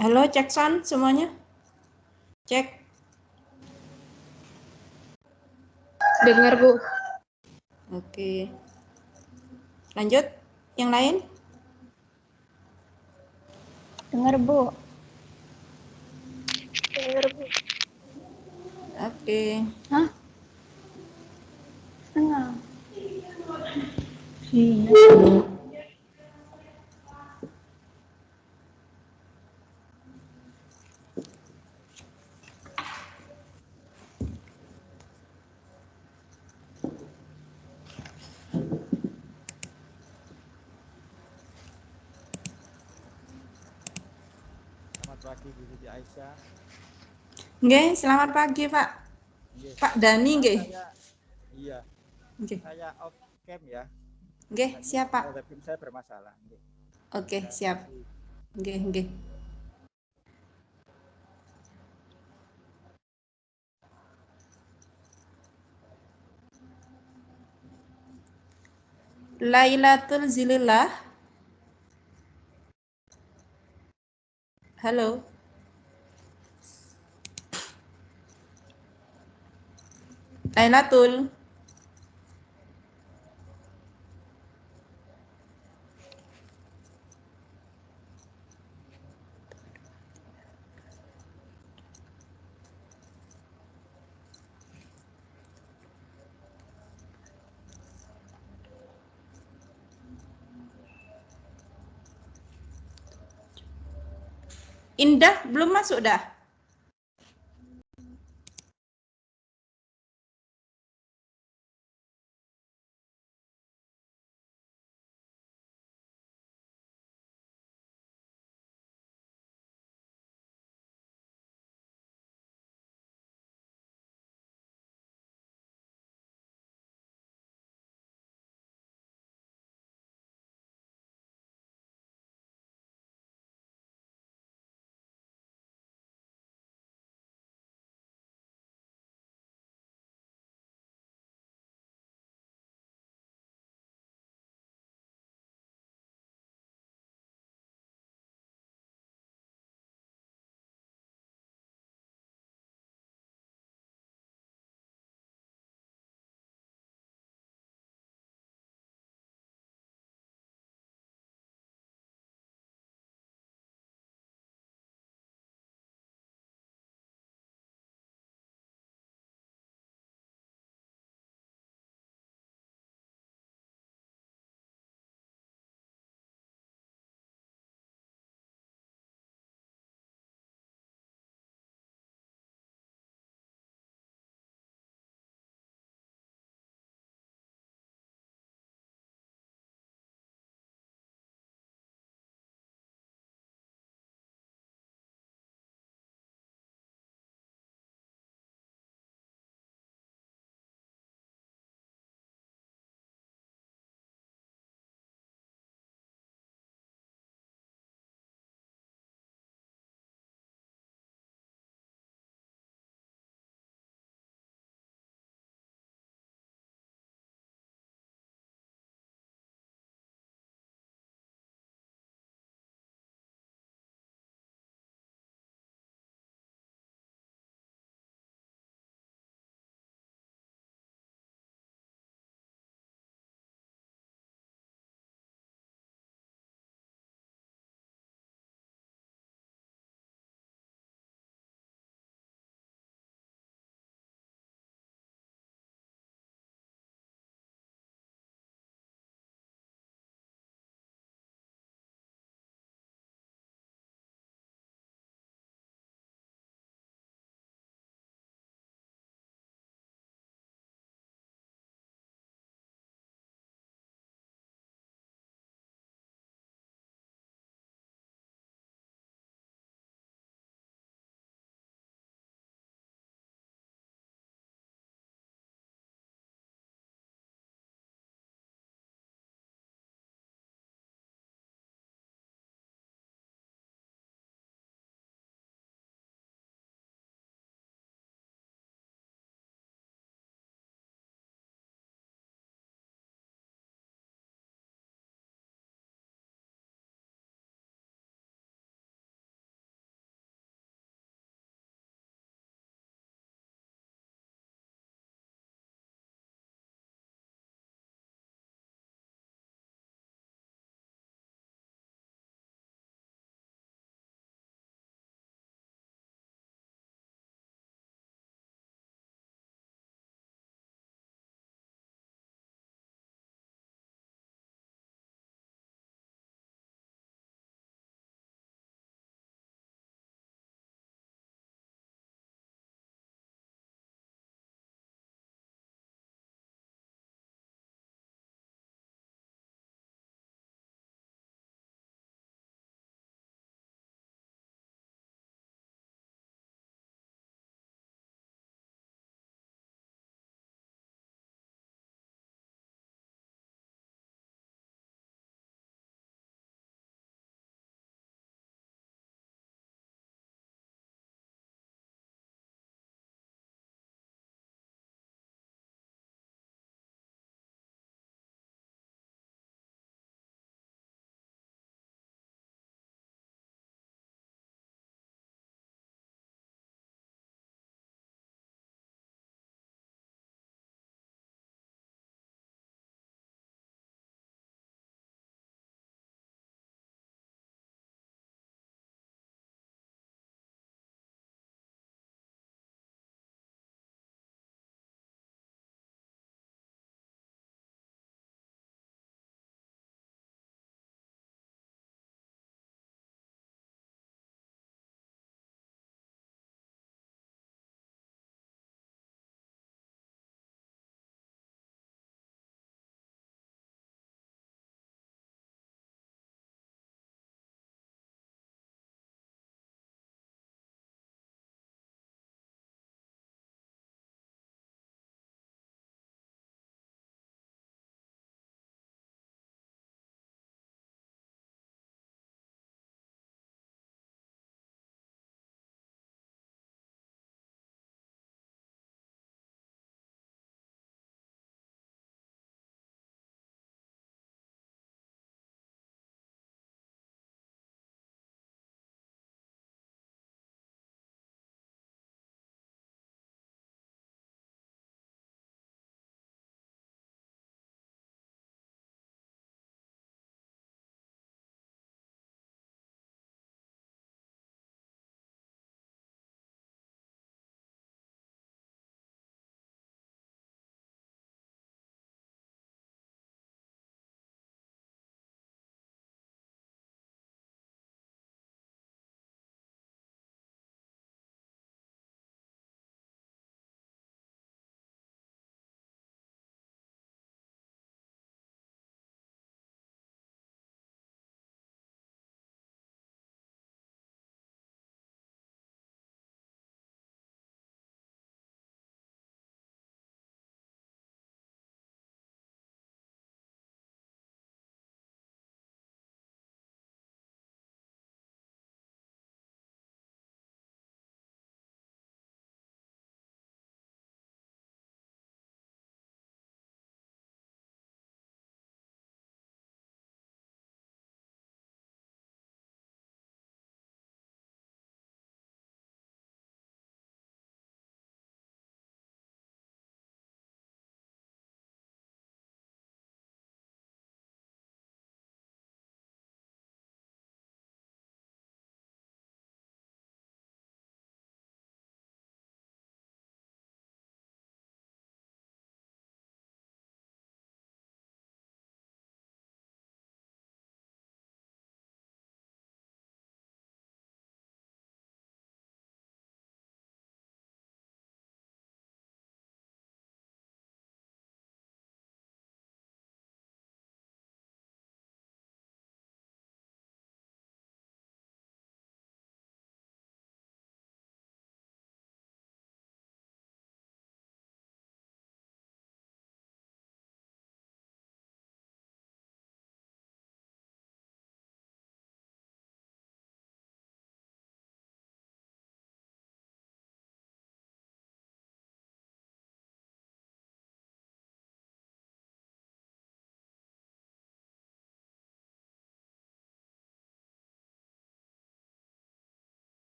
Halo, cek sound semuanya. Cek. Dengar, Bu. Oke. Lanjut. Yang lain? Dengar, Bu. Dengar, Bu. Oke. Hah? Setengah. Iya. Selamat pagi Bu Siti Aisyah. Nggih, selamat pagi, Pak. Nggih. Pak Dani nggih. Iya, Nggih. saya off cam ya. Nggih, Hanya siap, Pak. webcam saya bermasalah. Nggih. Oke, Terima siap. kasih. Nggih, nggih. Lailatul Zilillah. Halo. Lailatul. Indah belum masuk dah.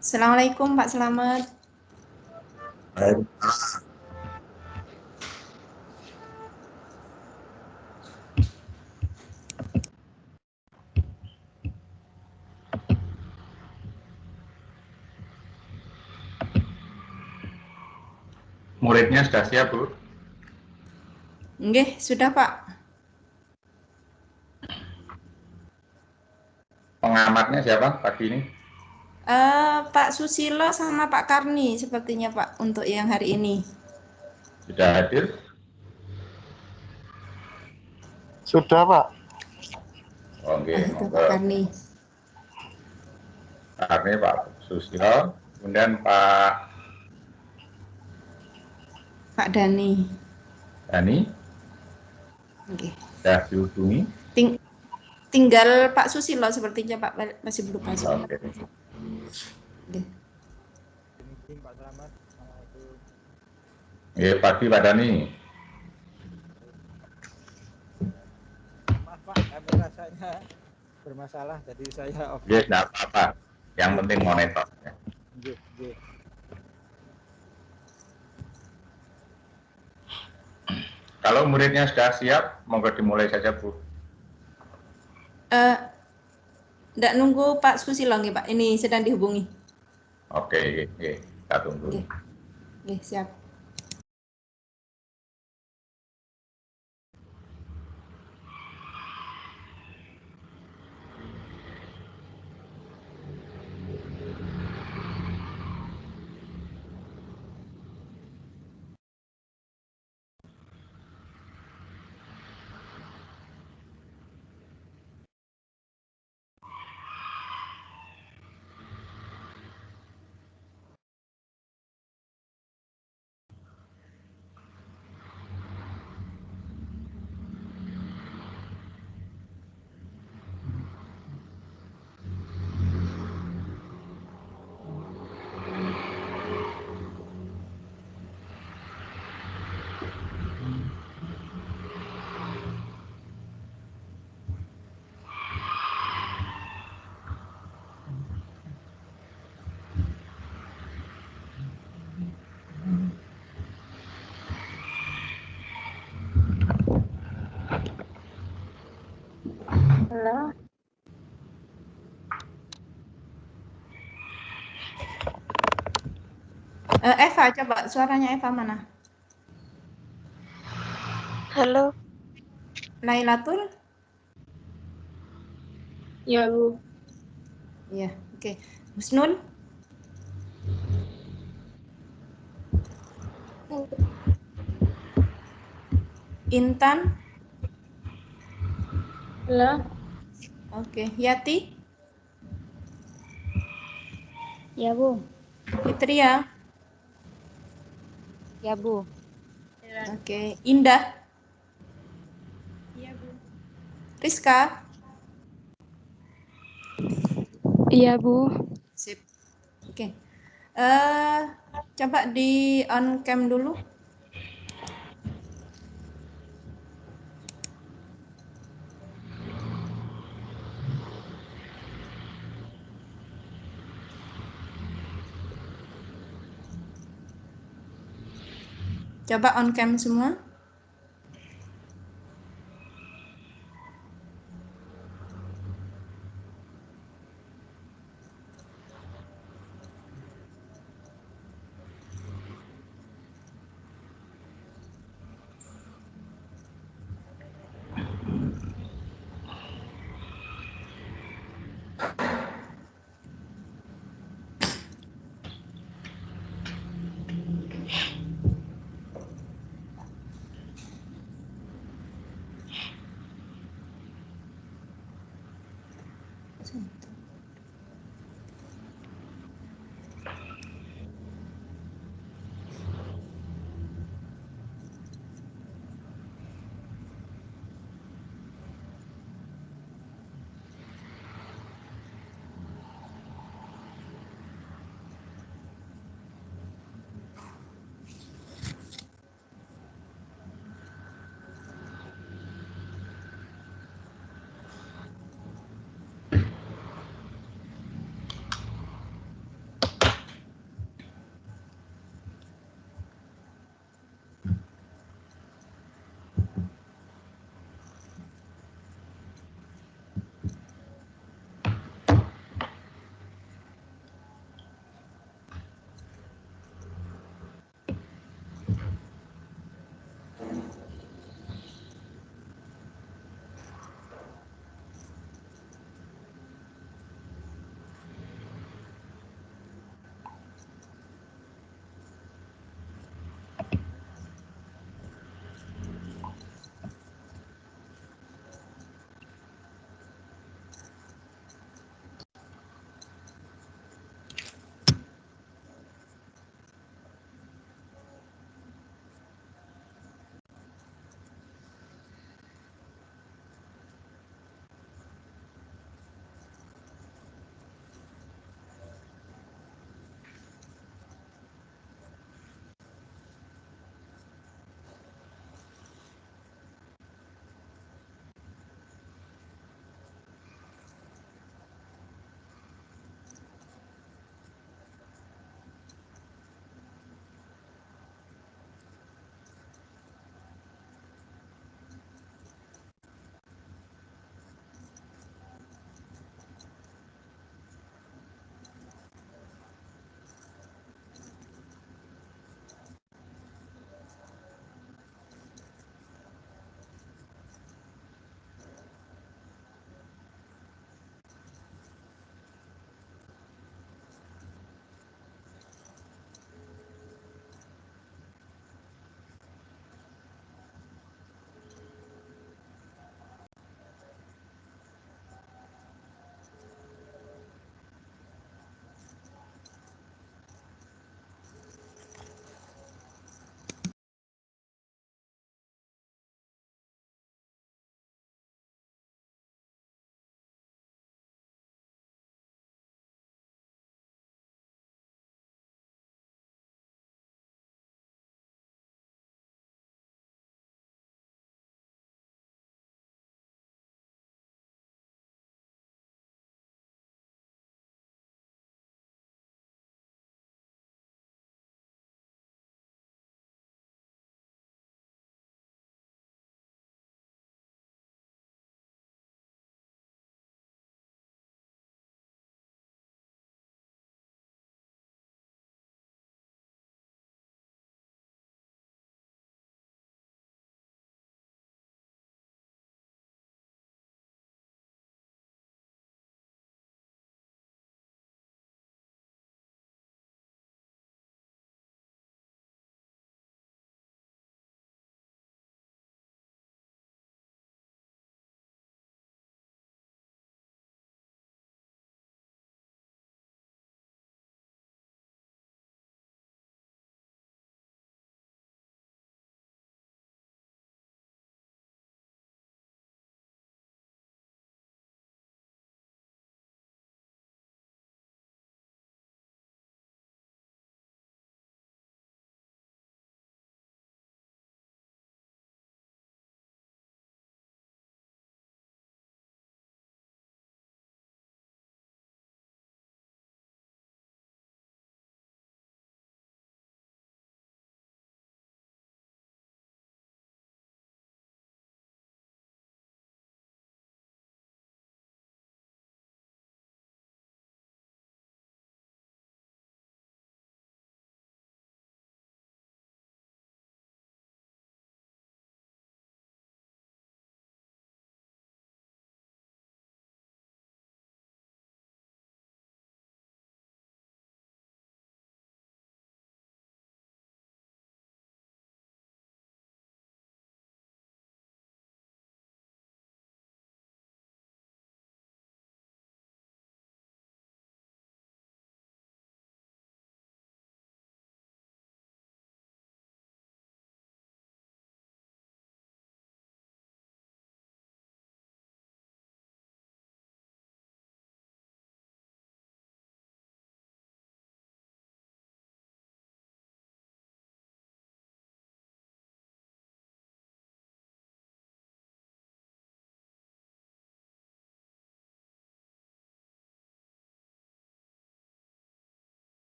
Assalamualaikum Pak Selamat. Muridnya sudah siap, Bu? Nggih, sudah Pak. Pengamatnya siapa pagi ini? Pak Susilo sama Pak Karni sepertinya Pak untuk yang hari ini. Sudah hadir? Sudah, Pak. Oke, Itu monggo. Pak Karni. Ini Pak Susilo, kemudian Pak Dani. Dani, Nggih. sudah dihubungi? Tinggal Pak Susilo sepertinya Pak masih belum masuk. Oke. Nggih. Demikian Pak Selamat. Assalamualaikum. Ya, pagi Pak Dani. Maaf Pak, kami rasanya bermasalah, jadi saya off. Ya, tidak apa-apa. Yang penting monitor. Ya. Nggih, nggih. Kalau muridnya sudah siap, monggo dimulai saja, Bu. Nggak nunggu Pak Susilo nggih Pak. Ini sedang dihubungi. Oke, kita tunggu. Nggih. Nggih, siap. Halo. Eva, coba suaranya Eva mana? Halo. Lailatul? Ya, Bu. Iya, oke. Husnul? Intan? Halo. Oke. Yati? Ya, Bu. Fitria? Ya, Bu. Oke. Indah? Iya, Bu. Rizka? Iya, Bu. Sip. Oke. Coba di on cam dulu. Coba on cam semua.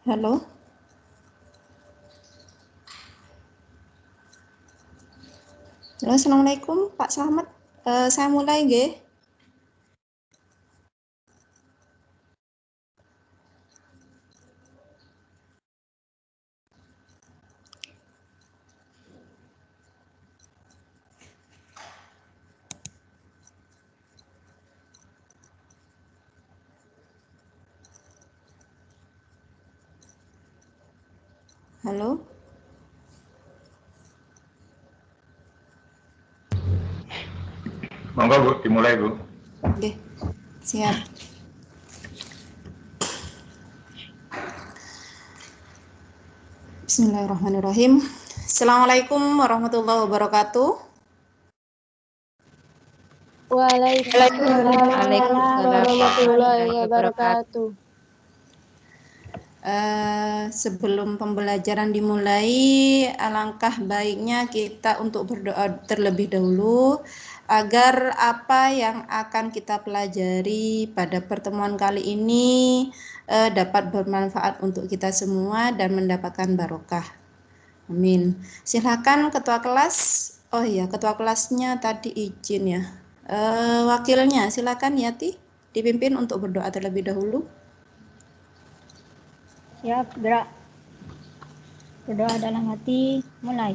Halo. Halo, Assalamualaikum Pak Slamet. Saya mulai nggih. Halo. Monggo Bu, dimulai Bu. Oke, siap. Bismillahirrahmanirrahim. Assalamualaikum warahmatullahi wabarakatuh. Waalaikumsalam warahmatullahi wabarakatuh. Sebelum pembelajaran dimulai, alangkah baiknya kita untuk berdoa terlebih dahulu agar apa yang akan kita pelajari pada pertemuan kali ini dapat bermanfaat untuk kita semua dan mendapatkan barokah. Amin. Silakan ketua kelas. Oh iya, ketua kelasnya tadi izin ya. Wakilnya silakan Yati dipimpin untuk berdoa terlebih dahulu. Siap, gerak. Berdoa dalam hati, mulai.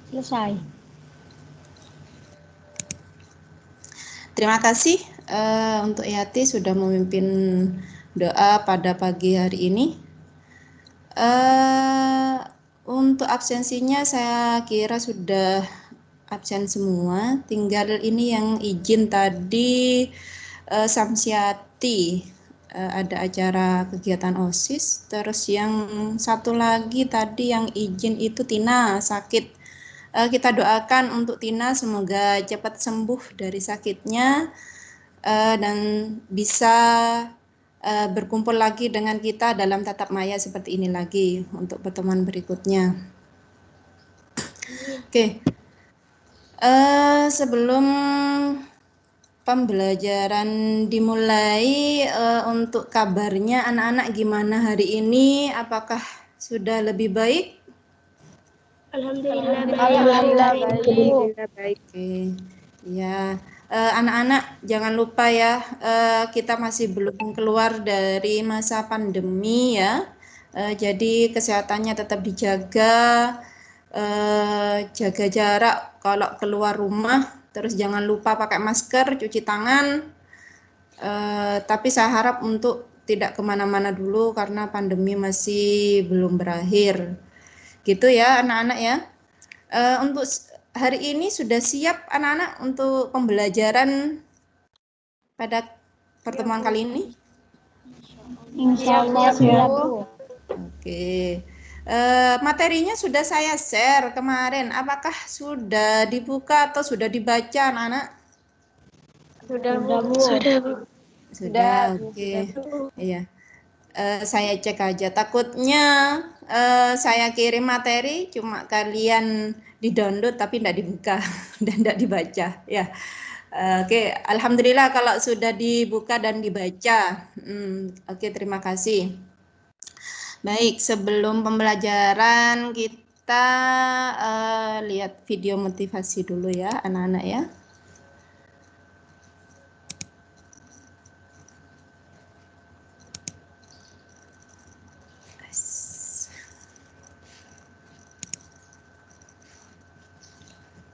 Selesai. Terima kasih untuk Yati sudah memimpin doa pada pagi hari ini. Untuk absensinya saya kira sudah absen semua. Tinggal ini yang izin tadi Samsiati, ada acara kegiatan OSIS. Terus yang satu lagi tadi yang izin itu Tina, sakit. Kita doakan untuk Tina semoga cepat sembuh dari sakitnya dan bisa berkumpul lagi dengan kita dalam tatap maya seperti ini lagi untuk pertemuan berikutnya. Oke. Sebelum pembelajaran dimulai, untuk kabarnya anak-anak gimana hari ini? Apakah sudah lebih baik? Alhamdulillah baik. Oke. Ya, anak-anak jangan lupa ya, kita masih belum keluar dari masa pandemi ya. Jadi kesehatannya tetap dijaga, jaga jarak kalau keluar rumah. Terus jangan lupa pakai masker, cuci tangan. Tapi saya harap untuk tidak kemana-mana dulu karena pandemi masih belum berakhir. Gitu ya anak-anak ya. Untuk hari ini sudah siap anak-anak untuk pembelajaran pada pertemuan kali ini? Insya Allah siap, Bu. Oke. Materinya sudah saya share kemarin. Apakah sudah dibuka atau sudah dibaca anak-anak? Sudah, Bu. Sudah, oke. Iya. Saya cek aja. Takutnya saya kirim materi cuma kalian di-download tapi tidak dibuka dan tidak dibaca. Ya. Oke, alhamdulillah kalau sudah dibuka dan dibaca. Oke, terima kasih. Baik, sebelum pembelajaran kita lihat video motivasi dulu ya anak-anak ya.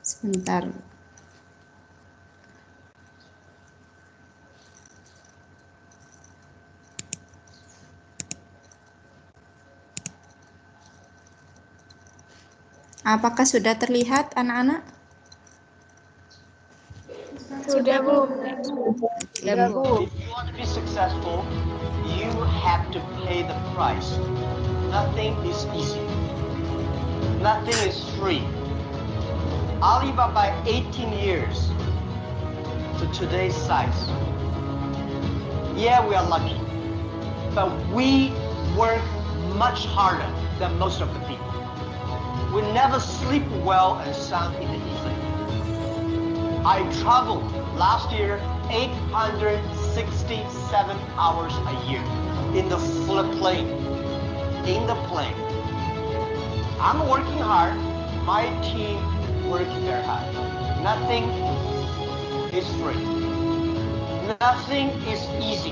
Sebentar. Apakah sudah terlihat anak-anak? Sudah, Bu. Sudah, Bu. If you want to be successful, you have to pay the price. Nothing is easy. Nothing is free. Alibaba 18 years to today's size. Yeah, we are lucky, but we work much harder than most of the people. We never sleep well and sound in the evening. I traveled last year 867 hours a year in the plane. In the plane. I'm working hard. My team working very hard. Nothing is free. Nothing is easy.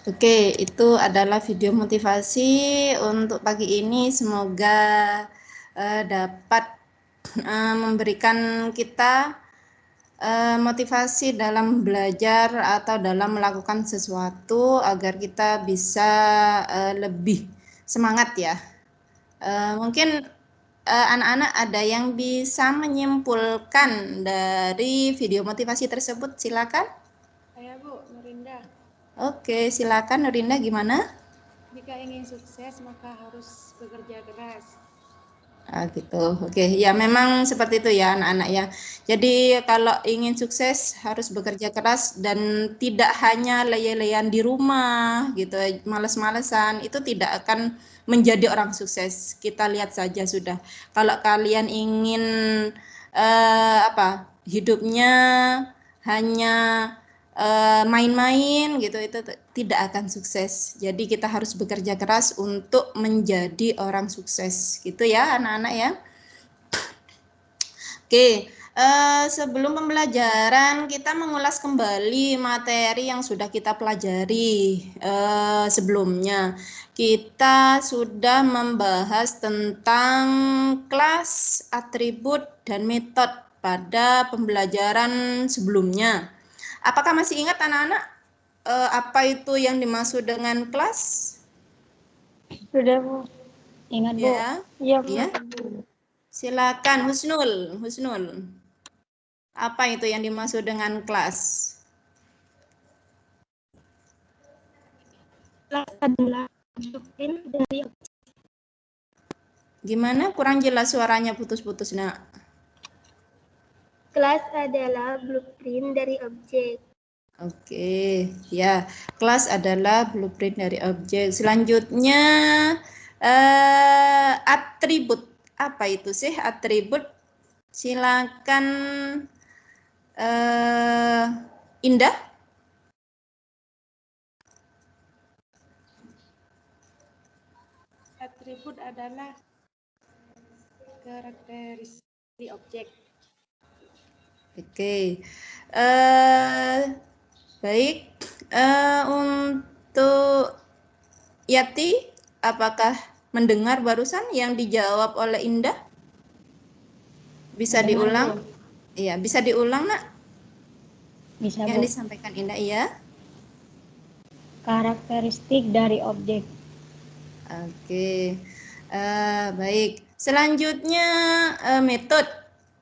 Oke, itu adalah video motivasi untuk pagi ini. Semoga dapat memberikan kita motivasi dalam belajar atau dalam melakukan sesuatu agar kita bisa lebih semangat ya. Mungkin anak-anak ada yang bisa menyimpulkan dari video motivasi tersebut, silakan. Saya Bu, Nurinda. Oke, silakan Nurinda, gimana? Jika ingin sukses maka harus bekerja keras. Gitu. Oke, ya memang seperti itu ya anak-anak ya. Jadi kalau ingin sukses harus bekerja keras dan tidak hanya leyeh-leyehan di rumah gitu, males-malesan, itu tidak akan menjadi orang sukses. Kita lihat saja sudah. Kalau kalian ingin hidupnya hanya main-main gitu, itu tidak akan sukses. Jadi kita harus bekerja keras untuk menjadi orang sukses gitu ya anak-anak ya. Oke, sebelum pembelajaran kita mengulas kembali materi yang sudah kita pelajari sebelumnya. Kita sudah membahas tentang kelas, atribut, dan metode pada pembelajaran sebelumnya. Apakah masih ingat anak-anak apa itu yang dimaksud dengan kelas? Sudah Bu. Ingat Bu. Iya Bu. Ya. Silakan Husnul. Apa itu yang dimaksud dengan kelas? Kelas adalah blueprint dari Gimana? Kurang jelas suaranya, putus-putus nak. kelas adalah blueprint dari objek. Oke, ya. Kelas adalah blueprint dari objek. Selanjutnya atribut. Apa itu sih atribut? Silakan Indah. Atribut adalah karakteristik objek. Oke, baik. Untuk Yati, apakah mendengar barusan yang dijawab oleh Indah? Bisa diulang? Iya, bisa diulang nak? Bisa Yang Bu. disampaikan Indah, iya. Karakteristik dari objek. Oke, baik. Selanjutnya metode.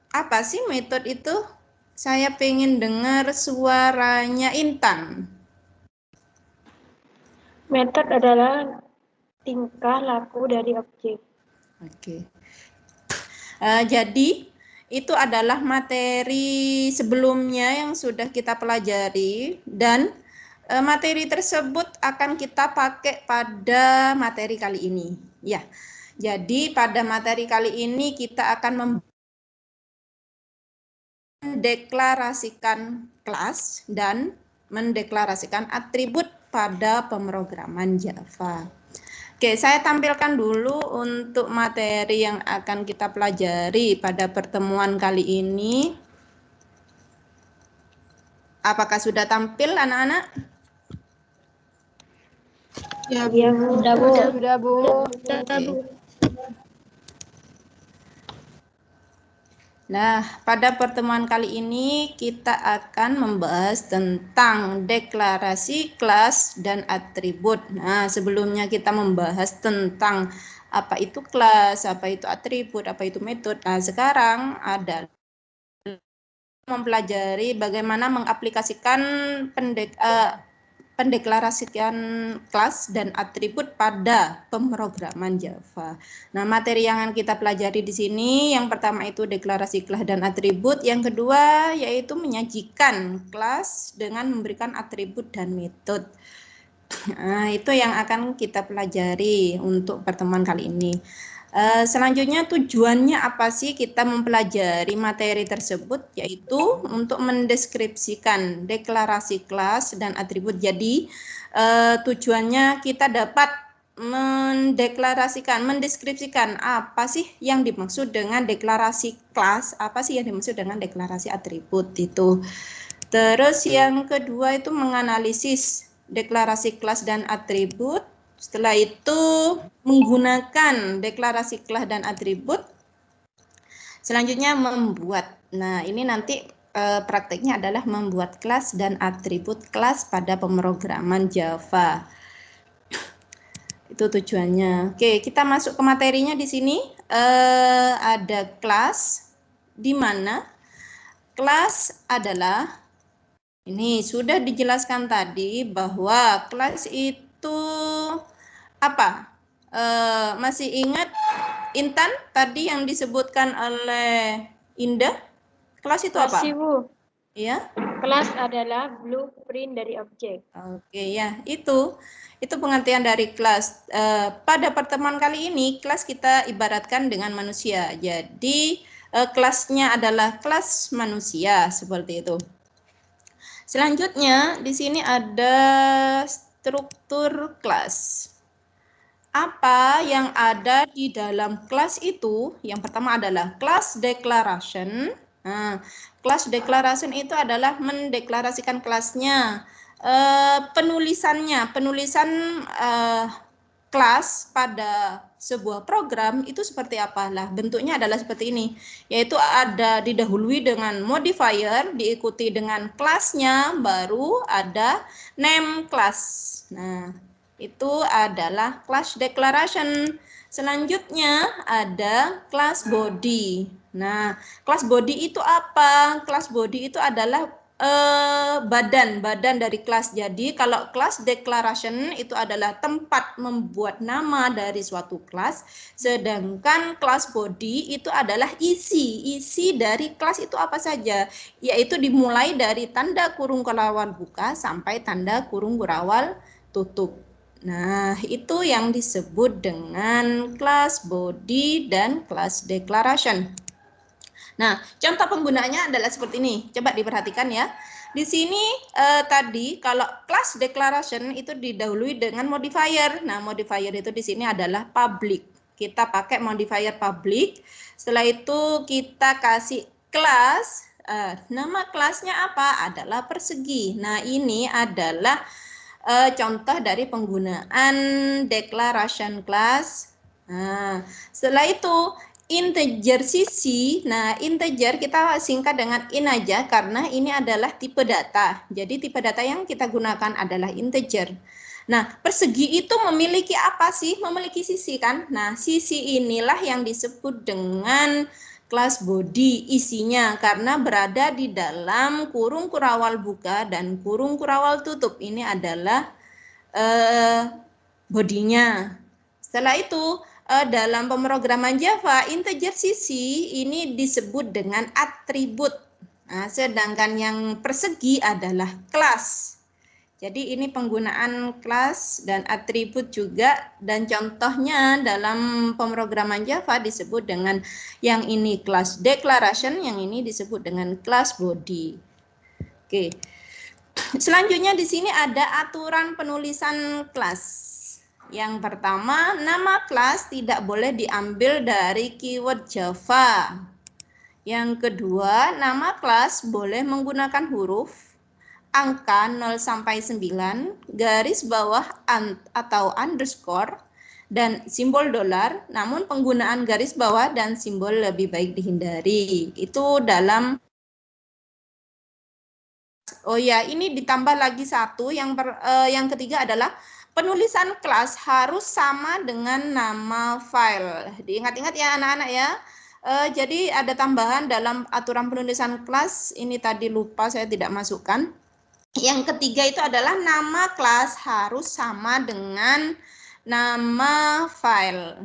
Apa sih metode itu? Saya pengen dengar suaranya Intan. Metode adalah tingkah laku dari objek. Oke. Jadi itu adalah materi sebelumnya yang sudah kita pelajari dan materi tersebut akan kita pakai pada materi kali ini. Ya. Jadi pada materi kali ini kita akan mendeklarasikan kelas dan mendeklarasikan atribut pada pemrograman Java. Oke, saya tampilkan dulu untuk materi yang akan kita pelajari pada pertemuan kali ini. Apakah sudah tampil anak-anak? Ya Bu. Sudah Bu. Sudah Bu. Oke. Nah, pada pertemuan kali ini kita akan membahas tentang deklarasi kelas dan atribut. Nah, sebelumnya kita membahas tentang apa itu kelas, apa itu atribut, apa itu metode. Nah, sekarang adalah mempelajari bagaimana mengaplikasikan pendeklarasikan kelas dan atribut pada pemrograman Java. Nah, materi yang akan kita pelajari di sini yang pertama itu deklarasi kelas dan atribut, yang kedua yaitu menyajikan kelas dengan memberikan atribut dan metode. Nah, itu yang akan kita pelajari untuk pertemuan kali ini. Selanjutnya tujuannya apa sih kita mempelajari materi tersebut, yaitu untuk mendeskripsikan deklarasi kelas dan atribut. Jadi tujuannya kita dapat mendeskripsikan apa sih yang dimaksud dengan deklarasi kelas, apa sih yang dimaksud dengan deklarasi atribut itu. Terus yang kedua itu menganalisis deklarasi kelas dan atribut. Setelah itu menggunakan deklarasi kelas dan atribut. Selanjutnya membuat. Nah, ini nanti prakteknya adalah membuat kelas dan atribut kelas pada pemrograman Java. Itu tujuannya. Oke, kita masuk ke materinya di sini. Ada kelas, di mana kelas adalah, ini sudah dijelaskan tadi bahwa kelas itu apa? Masih ingat Intan tadi yang disebutkan oleh Indah? Kelas itu apa? Masih, Bu. Ya. Kelas adalah blueprint dari objek. Oke, ya, itu pengertian dari kelas. Pada pertemuan kali ini kelas kita ibaratkan dengan manusia. Jadi kelasnya adalah kelas manusia, seperti itu. Selanjutnya di sini ada struktur kelas. Apa yang ada di dalam kelas itu? Yang pertama adalah class declaration. Nah, class declaration itu adalah mendeklarasikan kelasnya. Penulisan kelas pada sebuah program itu seperti apa? Lah, bentuknya adalah seperti ini, yaitu ada didahului dengan modifier, diikuti dengan kelasnya, baru ada name class. Nah, itu adalah class declaration. Selanjutnya ada class body. Nah, class body itu apa? Class body itu adalah badan dari kelas. Jadi kalau class declaration itu adalah tempat membuat nama dari suatu kelas, sedangkan class body itu adalah isi dari kelas itu apa saja, yaitu dimulai dari tanda kurung kurawal buka sampai tanda kurung kurawal tutup. Nah, itu yang disebut dengan class body dan class declaration. Nah, contoh penggunaannya adalah seperti ini. Coba diperhatikan ya. Di sini tadi kalau class declaration itu didahului dengan modifier. Nah, modifier itu di sini adalah public. Kita pakai modifier public. Setelah itu kita kasih kelas. Nama kelasnya apa? Adalah persegi. Nah, ini adalah contoh dari penggunaan declaration class. Nah, setelah itu integer CC. Nah, integer kita singkat dengan in aja karena ini adalah tipe data. Jadi tipe data yang kita gunakan adalah integer. Nah, persegi itu memiliki apa sih? Memiliki sisi kan? Nah, sisi inilah yang disebut dengan class body, isinya karena berada di dalam kurung kurawal buka dan kurung kurawal tutup. Ini adalah bodinya. Setelah itu dalam pemrograman Java, integer CC ini disebut dengan atribut. Nah, sedangkan yang persegi adalah kelas. Jadi ini penggunaan kelas dan atribut juga, dan contohnya dalam pemrograman Java disebut dengan yang ini class declaration, yang ini disebut dengan class body. Oke. Selanjutnya di sini ada aturan penulisan kelas. Yang pertama, nama kelas tidak boleh diambil dari keyword Java. Yang kedua, nama kelas boleh menggunakan huruf, angka 0 sampai 9, garis bawah atau underscore, dan simbol dolar, namun penggunaan garis bawah dan simbol lebih baik dihindari. Itu dalam ini ditambah lagi satu, yang ketiga adalah penulisan kelas harus sama dengan nama file. Diingat-ingat ya anak-anak ya. Jadi ada tambahan dalam aturan penulisan kelas, ini tadi lupa saya tidak masukkan. Yang ketiga itu adalah nama kelas harus sama dengan nama file.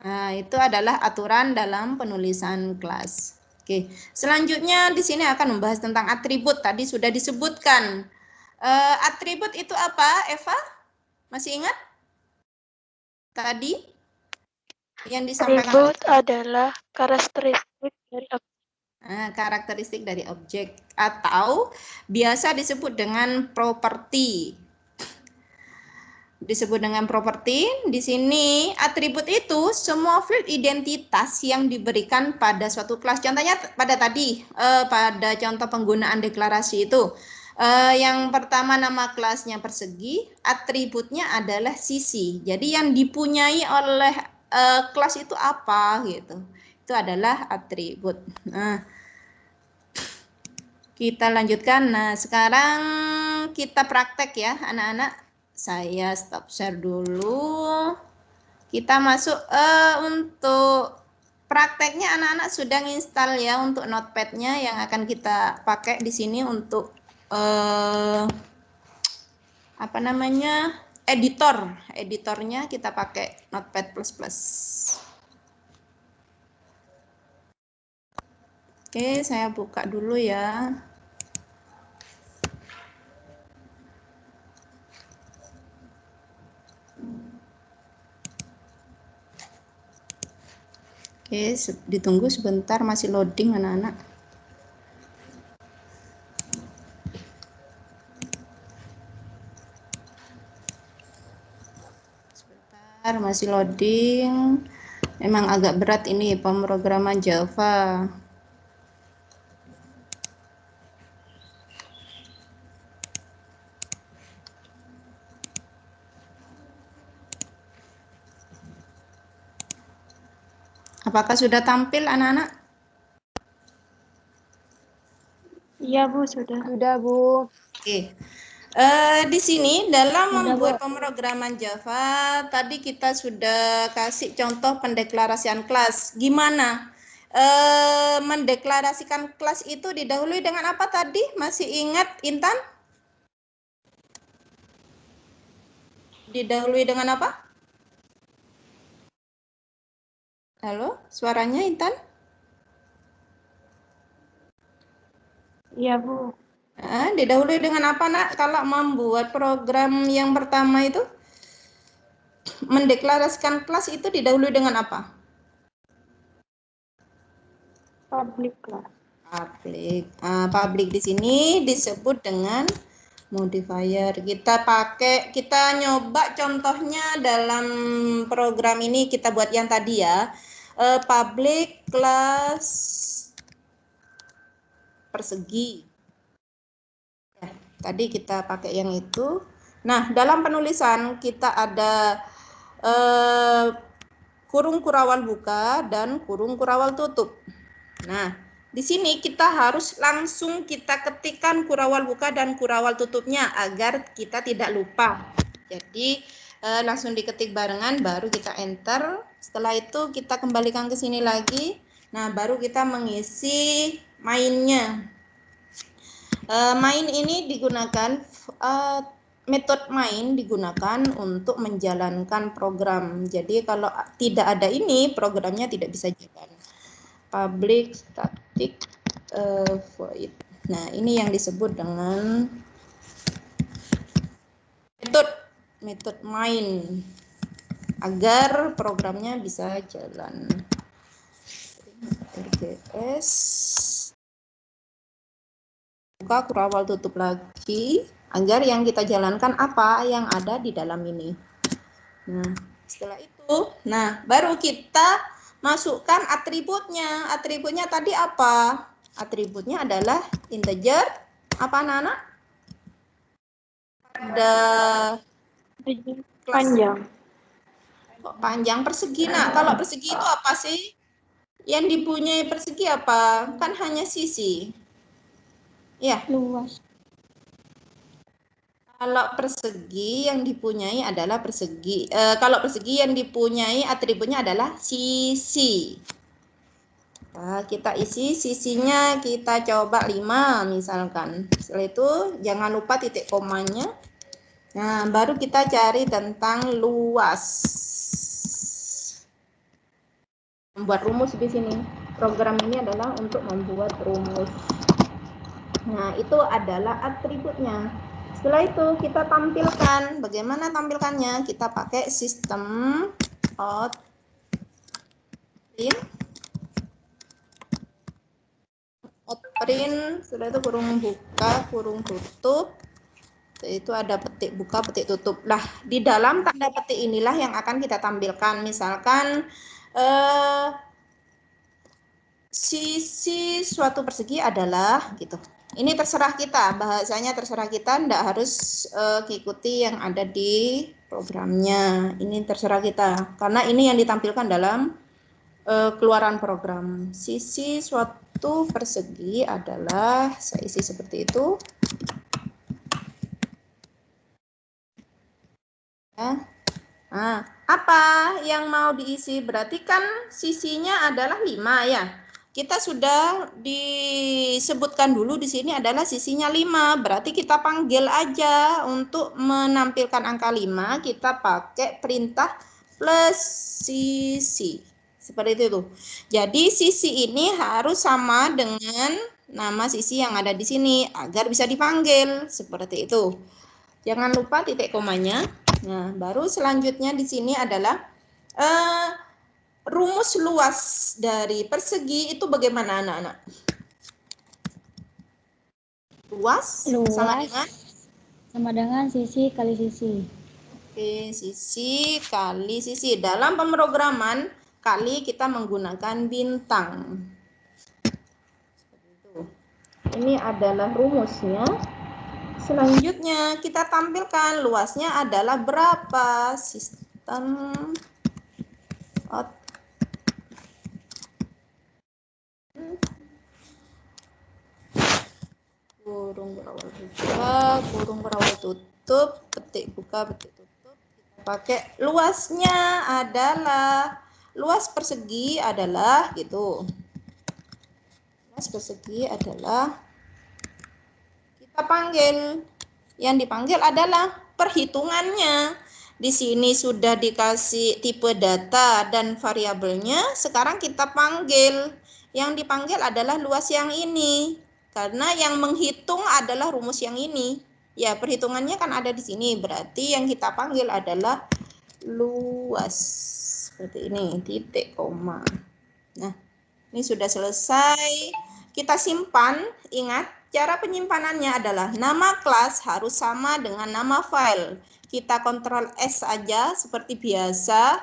Nah, itu adalah aturan dalam penulisan kelas. Oke, selanjutnya di sini akan membahas tentang atribut. Tadi sudah disebutkan. Atribut itu apa, Eva? Masih ingat? Tadi? Yang disampaikan Atribut adalah karakteristik dari objek. karakteristik dari objek atau biasa disebut dengan properti. Disebut dengan properti. Di sini atribut itu semua field identitas yang diberikan pada suatu kelas. Contohnya pada tadi, pada contoh penggunaan deklarasi itu. Yang pertama nama kelasnya persegi, atributnya adalah sisi. Jadi yang dipunyai oleh kelas itu apa gitu. Itu adalah atribut. Nah, kita lanjutkan. Nah, sekarang kita praktek ya, anak-anak. Saya stop share dulu. Kita masuk untuk prakteknya anak-anak sudah install ya untuk notepad-nya yang akan kita pakai di sini untuk apa namanya? Editornya kita pakai Notepad++. Oke, saya buka dulu ya. Oke, ditunggu sebentar, masih loading anak-anak. Sebentar, masih loading. Memang agak berat ini pemrograman Java. Apakah sudah tampil anak-anak? Iya, Bu, sudah. Sudah, Bu. Oke. Di sini dalam Sudah, membuat Bu. pemrograman Java, tadi kita sudah kasih contoh pendeklarasian kelas. Gimana? Mendeklarasikan kelas itu didahului dengan apa tadi? Masih ingat, Intan? Didahului dengan apa? Halo, suaranya Intan? Iya, Bu. Didahului dengan apa, Nak? Kalau membuat program yang pertama itu, mendeklarasikan kelas itu didahului dengan apa? Public class. Public. Public di sini disebut dengan modifier. Kita nyoba contohnya dalam program ini, kita buat yang tadi ya. Public class persegi. Ya, tadi kita pakai yang itu. Nah, dalam penulisan kita ada kurung kurawal buka dan kurung kurawal tutup. Nah, di sini kita harus langsung kita ketikkan kurawal buka dan kurawal tutupnya agar kita tidak lupa. Jadi langsung diketik barengan, baru kita enter. Setelah itu kita kembalikan ke sini lagi. Nah, baru kita mengisi mainnya. Main ini digunakan, metode main digunakan untuk menjalankan program. Jadi kalau tidak ada ini, programnya tidak bisa jalan. Public static void. Nah, ini yang disebut dengan metode main agar programnya bisa jalan. RGS buka kurawal tutup lagi agar yang kita jalankan apa yang ada di dalam ini. Nah, setelah itu, baru kita masukkan atributnya. Atributnya tadi apa? Atributnya adalah integer. Apa anak-anak? Ada Panjang. Panjang persegi. Nah, kalau persegi itu apa sih? Yang dipunyai persegi apa? Kan hanya sisi. Ya. Luas. Kalau persegi yang dipunyai adalah persegi. Kalau persegi yang dipunyai atributnya adalah sisi. Nah, kita isi sisinya, kita coba 5 misalkan. Setelah itu jangan lupa titik komanya. Nah, baru kita cari tentang luas. Membuat rumus di sini. Program ini adalah untuk membuat rumus. Nah, itu adalah atributnya. Setelah itu kita tampilkan. Bagaimana tampilkannya? Kita pakai sistem out print, setelah itu kurung buka, kurung tutup, itu ada petik buka, petik tutup. Nah, di dalam tanda petik inilah yang akan kita tampilkan. Misalkan sisi suatu persegi adalah gitu. Ini terserah kita, bahasanya terserah kita, tidak harus mengikuti yang ada di programnya. Ini terserah kita, karena ini yang ditampilkan dalam keluaran program. Sisi suatu persegi adalah, saya isi seperti itu. Ya. Nah, apa yang mau diisi? Berarti kan sisinya adalah 5 ya. Kita sudah disebutkan dulu di sini adalah sisinya 5. Berarti kita panggil aja untuk menampilkan angka 5, kita pakai perintah plus sisi. Seperti itu tuh. Jadi sisi ini harus sama dengan nama sisi yang ada di sini agar bisa dipanggil. Seperti itu. Jangan lupa titik komanya. Nah, baru selanjutnya di sini adalah rumus luas dari persegi itu bagaimana anak-anak? Luas sama dengan sisi kali sisi. Oke, sisi kali sisi. Dalam pemrograman kali kita menggunakan bintang. Seperti itu. Ini adalah rumusnya. Selanjutnya kita tampilkan luasnya adalah berapa. Sistem out. Kurung berawal buka, kurung berawal tutup, petik buka, petik tutup. Kita pakai luasnya adalah, luas persegi adalah gitu. Luas persegi adalah, kita panggil, yang dipanggil adalah perhitungannya. Di sini sudah dikasih tipe data dan variabelnya, sekarang kita panggil. Yang dipanggil adalah luas yang ini, karena yang menghitung adalah rumus yang ini. Ya, perhitungannya kan ada di sini, berarti yang kita panggil adalah luas. Seperti ini, titik koma. Nah, ini sudah selesai. Kita simpan, ingat. Cara penyimpanannya adalah nama kelas harus sama dengan nama file. Kita Ctrl S saja seperti biasa.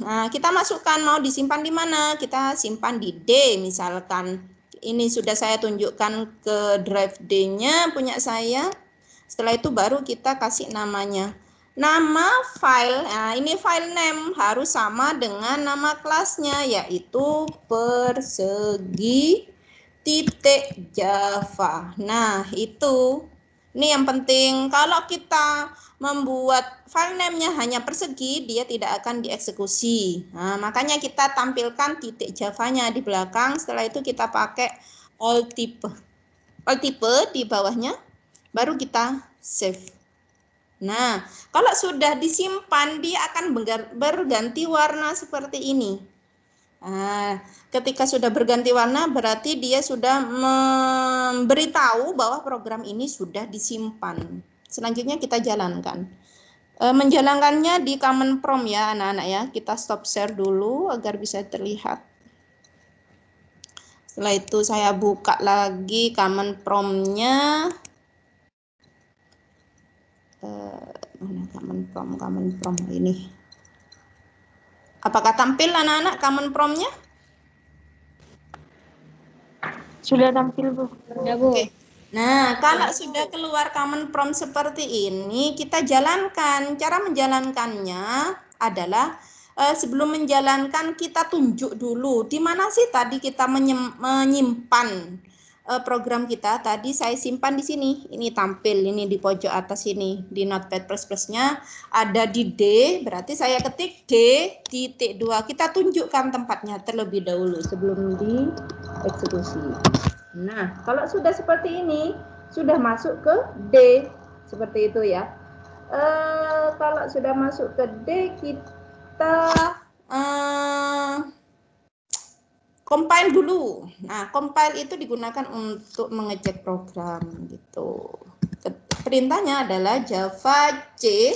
Nah, kita masukkan mau disimpan di mana? Kita simpan di D misalkan. Ini sudah saya tunjukkan ke drive D-nya punya saya. Setelah itu baru kita kasih namanya. Nama file, nah ini file name harus sama dengan nama kelasnya, yaitu persegi titik Java. Nah, itu. Ini yang penting. Kalau kita membuat file name-nya hanya persegi, dia tidak akan dieksekusi. Nah, makanya kita tampilkan titik Java-nya di belakang. Setelah itu kita pakai all type. All type di bawahnya, baru kita save. Nah, kalau sudah disimpan, dia akan berganti warna seperti ini. Nah, ketika sudah berganti warna berarti dia sudah memberitahu bahwa program ini sudah disimpan. Selanjutnya kita jalankan. Menjalankannya di command prompt ya anak-anak ya. Kita stop share dulu agar bisa terlihat. Setelah itu saya buka lagi command prompt-nya. Mana command prompt ini? Apakah tampil anak-anak command prompt-nya? Sudah tampil, Bu. Sudah, Bu. Oke. Nah, kalau sudah keluar command prompt seperti ini, kita jalankan. Cara menjalankannya adalah sebelum menjalankan kita tunjuk dulu di mana sih tadi kita menyimpan program kita. Tadi saya simpan di sini. Ini tampil ini di pojok atas ini di Notepad++-nya ada di D, berarti saya ketik D titik 2. Kita tunjukkan tempatnya terlebih dahulu sebelum dieksekusi. Nah, kalau sudah seperti ini, sudah masuk ke D, seperti itu ya. Kalau sudah masuk ke D, kita compile dulu. Nah, compile itu digunakan untuk mengecek program gitu. Perintahnya adalah Java C.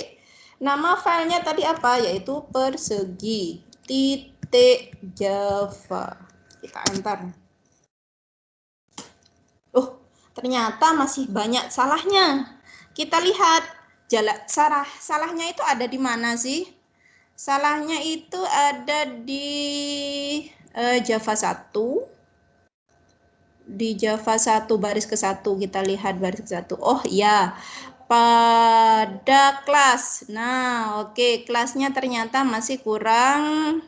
Nama filenya tadi apa? Yaitu persegi titik ketik Java. Kita enter. Ternyata masih banyak salahnya. Kita lihat salahnya itu ada di mana sih? Salahnya itu ada di Java 1. Di Java 1 baris ke-1 kita lihat baris ke-1. Oh iya, pada kelas. Nah, oke, kelasnya ternyata masih kurang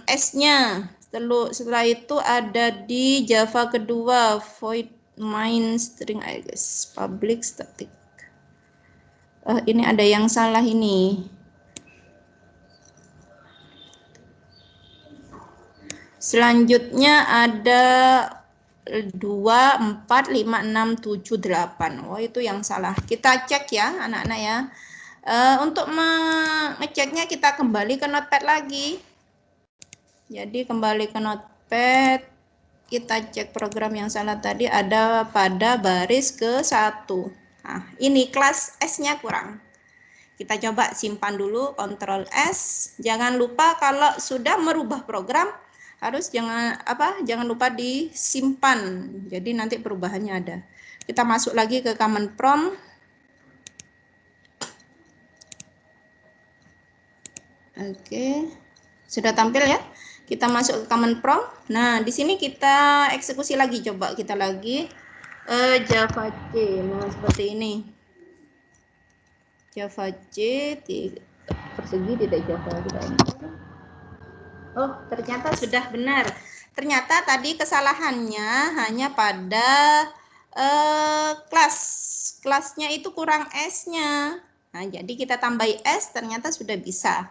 S-nya. Setelah itu ada di Java kedua, void main string public static. Ini ada yang salah ini. Selanjutnya ada 2, 4, 5, 6, 7, 8. Oh, itu yang salah. Kita cek ya, anak-anak ya. Untuk mengeceknya kita kembali ke Notepad lagi. Jadi kembali ke Notepad, kita cek program yang salah tadi ada pada baris ke-1. Nah, ini kelas S-nya kurang. Kita coba simpan dulu, Ctrl S. Jangan lupa kalau sudah merubah program harus jangan lupa disimpan. Jadi nanti perubahannya ada. Kita masuk lagi ke command prompt. Oke. Sudah tampil ya? Kita masuk ke command prompt. Nah, di sini kita eksekusi lagi. Coba kita lagi Java C. Nah, seperti ini. Java C persegi tidak Java tidak. Oh, ternyata sudah benar. Ternyata tadi kesalahannya hanya pada kelasnya itu kurang S-nya. Nah, jadi kita tambahi S, ternyata sudah bisa.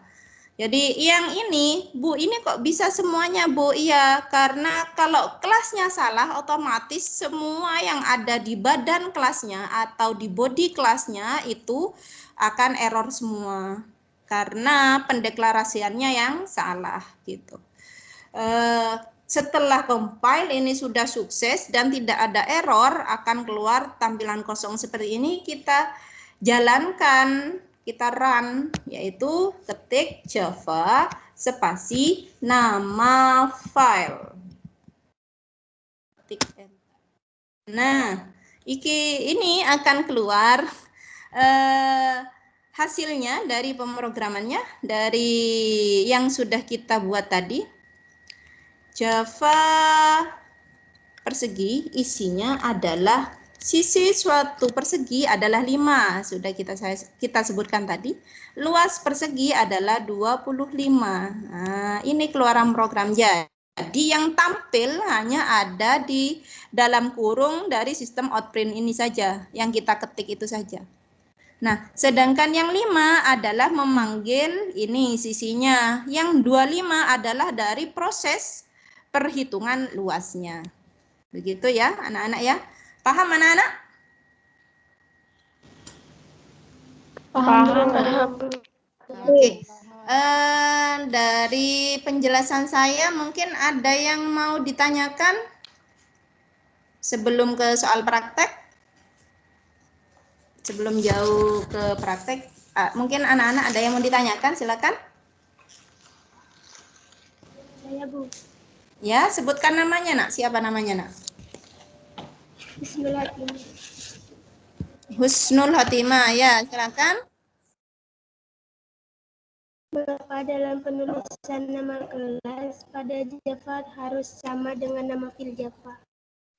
Jadi yang ini, Bu, ini kok bisa semuanya, Bu? Iya, karena kalau kelasnya salah, otomatis semua yang ada di badan kelasnya atau di body kelasnya itu akan error semua. Karena pendeklarasiannya yang salah, gitu. Setelah compile ini sudah sukses dan tidak ada error, akan keluar tampilan kosong seperti ini. Kita jalankan. Kita run, yaitu ketik Java spasi nama file. Ketik enter. Nah, ini akan keluar hasilnya dari pemrogramannya, dari yang sudah kita buat tadi. Java persegi isinya adalah sisi suatu persegi adalah 5, sudah kita sebutkan tadi. Luas persegi adalah 25. Nah, ini keluaran program. Jadi yang tampil hanya ada di dalam kurung dari sistem outprint ini saja, yang kita ketik itu saja. Nah, sedangkan yang 5 adalah memanggil ini sisinya. Yang 25 adalah dari proses perhitungan luasnya. Begitu ya, anak-anak ya. Paham anak-anak? Paham. Oke. Dari penjelasan saya mungkin ada yang mau ditanyakan sebelum ke soal praktek? Sebelum jauh ke praktek, mungkin anak-anak ada yang mau ditanyakan, silakan. Saya, Bu. Ya, sebutkan namanya, Nak. Siapa namanya, Nak? Husnul Hatimah. Husnul Hatimah, ya, silakan. Maka dalam penulisan nama kelas pada Java harus sama dengan nama file Java.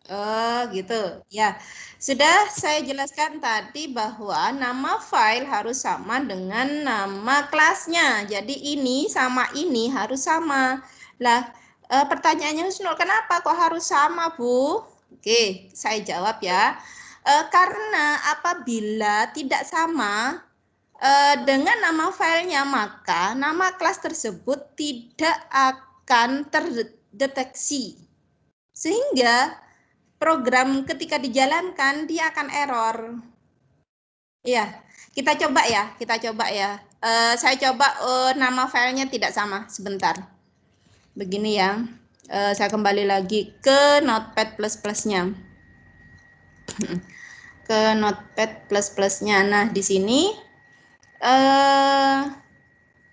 Oh, gitu. Ya, sudah saya jelaskan tadi bahwa nama file harus sama dengan nama kelasnya. Jadi ini sama ini harus sama. Lah, pertanyaannya Husnul, kenapa kok harus sama, Bu? Oke, saya jawab ya. Karena apabila tidak sama dengan nama filenya, maka nama kelas tersebut tidak akan terdeteksi. Sehingga program ketika dijalankan dia akan error. Iya, kita coba ya. Saya coba nama filenya tidak sama, sebentar. Begini ya. Saya kembali lagi ke Notepad++-nya. Ke Notepad++-nya. Nah, di sini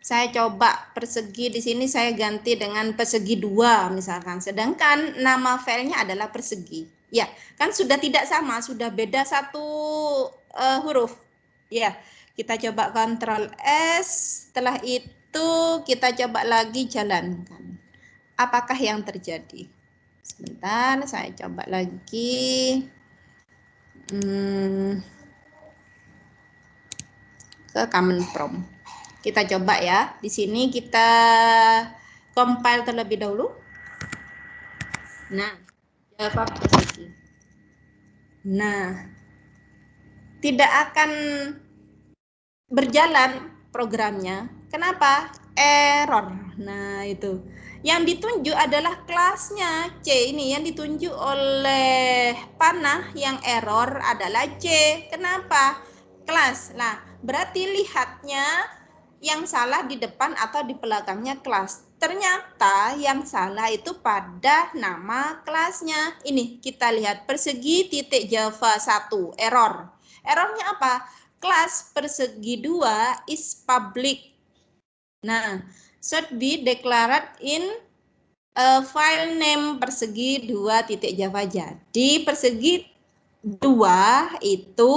saya Saya coba persegi di sini saya ganti dengan persegi 2 misalkan. Sedangkan nama filenya adalah persegi. Ya, kan sudah tidak sama, sudah beda satu huruf. Ya, kita coba Ctrl S. Setelah itu kita coba lagi jalankan. Apakah yang terjadi? Sebentar, saya coba lagi. Ke Command Prompt. Kita coba ya. Di sini kita compile terlebih dahulu. Nah, Java persegi. Nah, tidak akan berjalan programnya. Kenapa? Error. Nah, itu. Yang ditunjuk adalah kelasnya C ini. Yang ditunjuk oleh panah yang error adalah C. Kenapa? Kelas. Nah, berarti lihatnya yang salah di depan atau di belakangnya kelas. Ternyata yang salah itu pada nama kelasnya. Ini kita lihat persegi titik Java 1 error. Errornya apa? Kelas persegi 2 is public. Nah, should be declared in file name persegi 2 titik Java. Jadi persegi 2 itu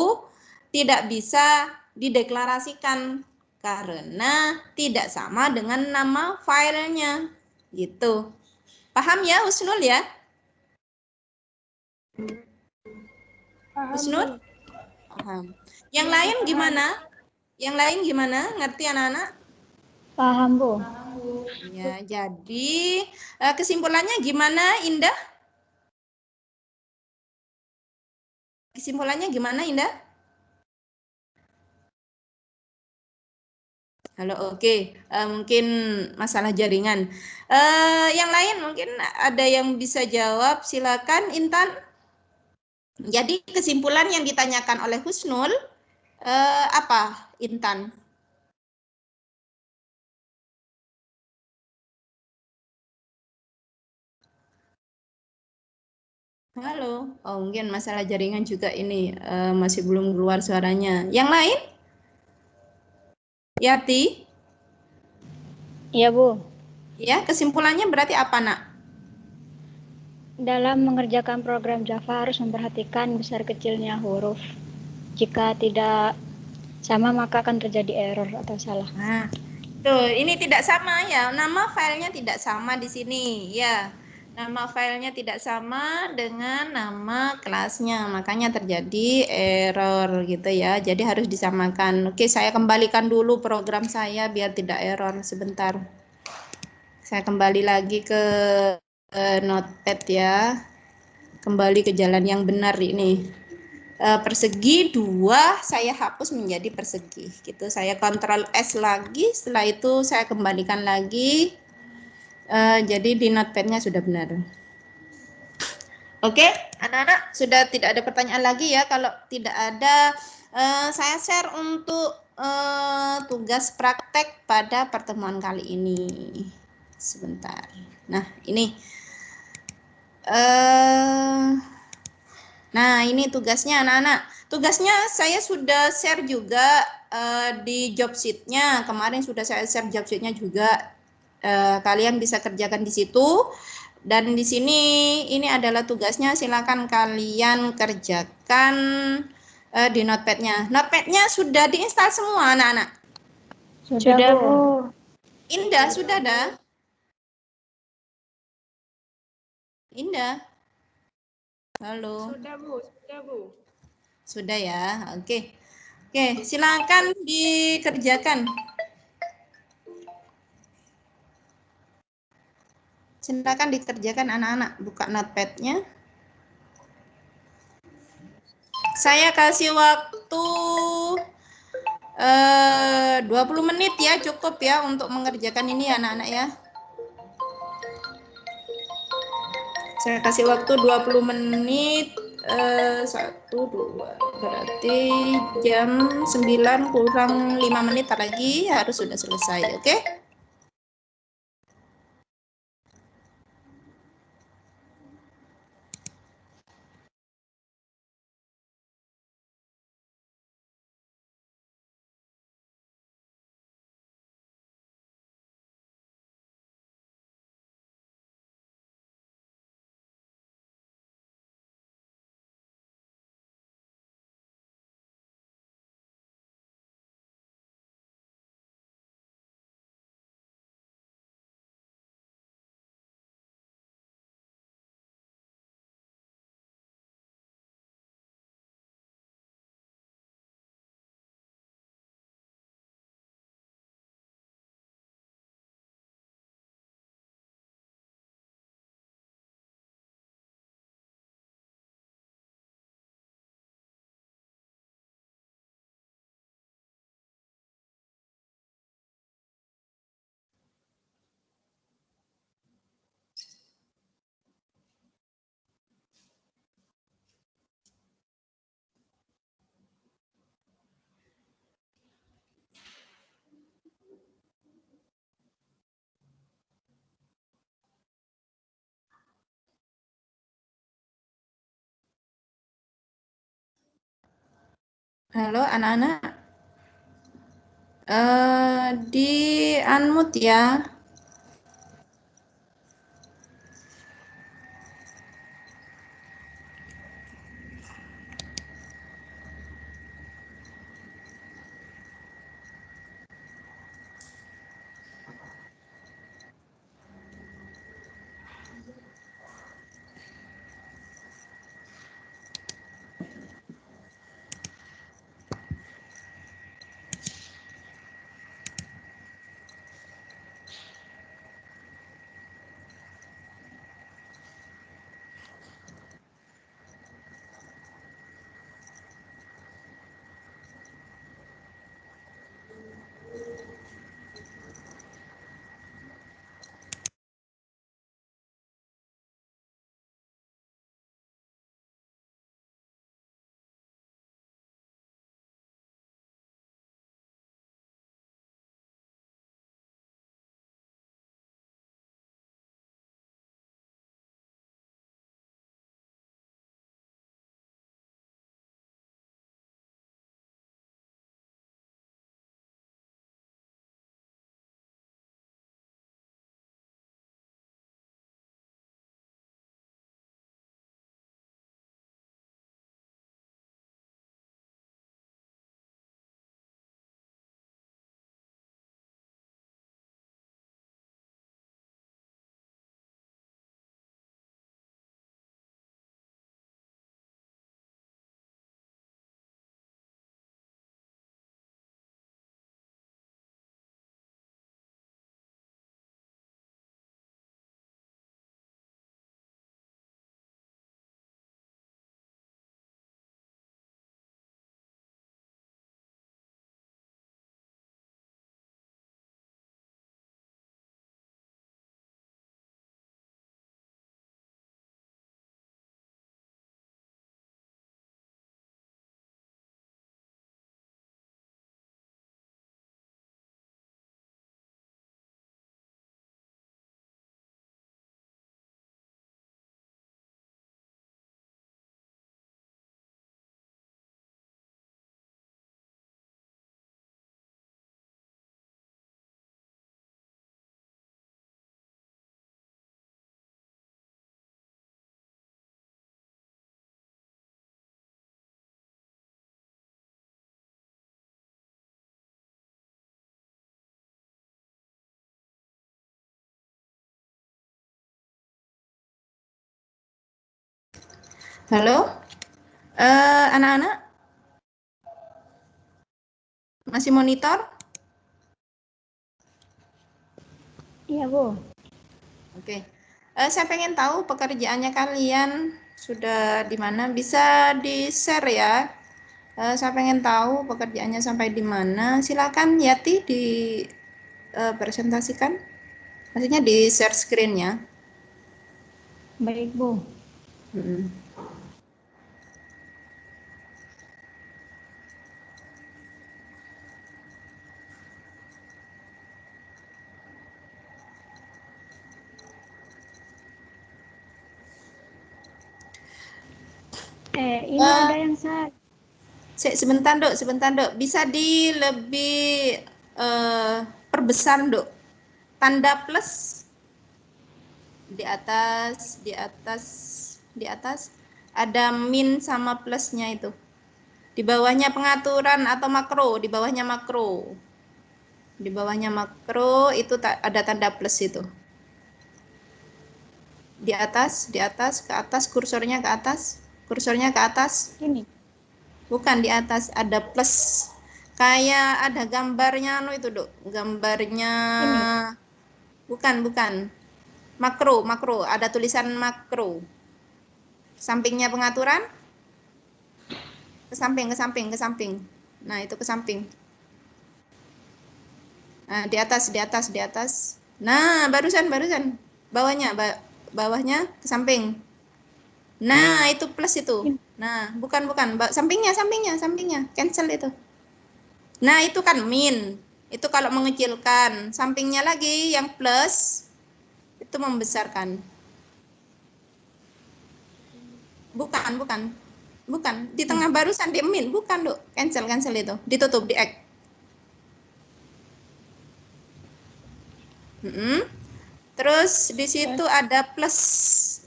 tidak bisa dideklarasikan karena tidak sama dengan nama filenya. Gitu. Paham ya Husnul ya? Husnul? Paham. Yang lain gimana? Yang lain gimana? Ngerti anak-anak? Paham, Bu. Ya, jadi kesimpulannya gimana, Indah? Kesimpulannya gimana, Indah? Halo, oke. Mungkin masalah jaringan. Yang lain mungkin ada yang bisa jawab. Silakan, Intan. Jadi kesimpulan yang ditanyakan oleh Husnul apa, Intan? Halo. Oh, mungkin masalah jaringan juga ini masih belum keluar suaranya. Yang lain? Yati? Iya, Bu. Ya, kesimpulannya berarti apa, Nak? Dalam mengerjakan program Java harus memperhatikan besar kecilnya huruf. Jika tidak sama maka akan terjadi error atau salah. Nah, tuh ini tidak sama ya. Nama filenya tidak sama di sini, ya. Nama filenya tidak sama dengan nama kelasnya, makanya terjadi error gitu ya. Jadi harus disamakan. Oke, saya kembalikan dulu program saya biar tidak error sebentar. Saya kembali lagi ke Notepad ya. Kembali ke jalan yang benar ini. Persegi 2 saya hapus menjadi persegi gitu. Saya Ctrl S lagi, setelah itu saya kembalikan lagi. Jadi di notepadnya sudah benar. Oke, anak-anak sudah tidak ada pertanyaan lagi ya. Kalau tidak ada, saya share untuk tugas praktek pada pertemuan kali ini. Sebentar. Nah, ini. Nah, ini tugasnya anak-anak. Tugasnya saya sudah share juga di job sheet-nya. Kemarin sudah saya share job sheet-nya juga. Kalian bisa kerjakan di situ. Dan di sini ini adalah tugasnya. Silakan kalian kerjakan di notepad-nya. Notepad-nya sudah diinstal semua anak-anak. Sudah, Bu. Indah, sudah dah. Indah. Halo. Sudah, Bu. Sudah, Bu. Sudah ya. Oke. Oke, silakan dikerjakan. Silakan dikerjakan anak-anak. Buka notepad-nya. Saya kasih waktu 20 menit ya, cukup ya untuk mengerjakan ini anak-anak ya. Saya kasih waktu 20 menit. 1, 2, berarti jam 9 kurang 5 menit lagi harus sudah selesai, oke? Halo anak-anak, di unmute ya. Halo, anak-anak, masih monitor? Iya, Bu. Oke. Saya pengen tahu pekerjaannya kalian sudah di mana, bisa di-share ya. Saya pengen tahu pekerjaannya sampai di mana. Silakan Yati presentasikan. Maksudnya di share screen-nya. Baik, Bu. Hmm. Ini ada yang saya. Sebentar, Dok. Bisa lebih perbesar, Dok. Tanda plus di atas ada min sama plusnya itu. Di bawahnya pengaturan atau makro, di bawahnya makro. Di bawahnya makro itu ada tanda plus itu. Di atas, ke atas, kursornya ke atas. Kursornya ke atas. Ini. Bukan di atas, ada plus. Kayak ada gambarnya itu, Dok. Gambarnya Ini. Bukan. Makro, ada tulisan makro. Sampingnya pengaturan. Ke samping. Nah, itu ke samping. Nah, di atas. Nah, barusan. Bawahnya ke samping. Nah, itu plus itu. Nah, bukan. Sampingnya. Cancel itu. Nah, itu kan min. Itu kalau mengecilkan. Sampingnya lagi yang plus itu membesarkan. Bukan. Bukan. Di tengah barusan di min. Bukan, Duk. Cancel itu. Ditutup, di X. Terus di situ ada plus.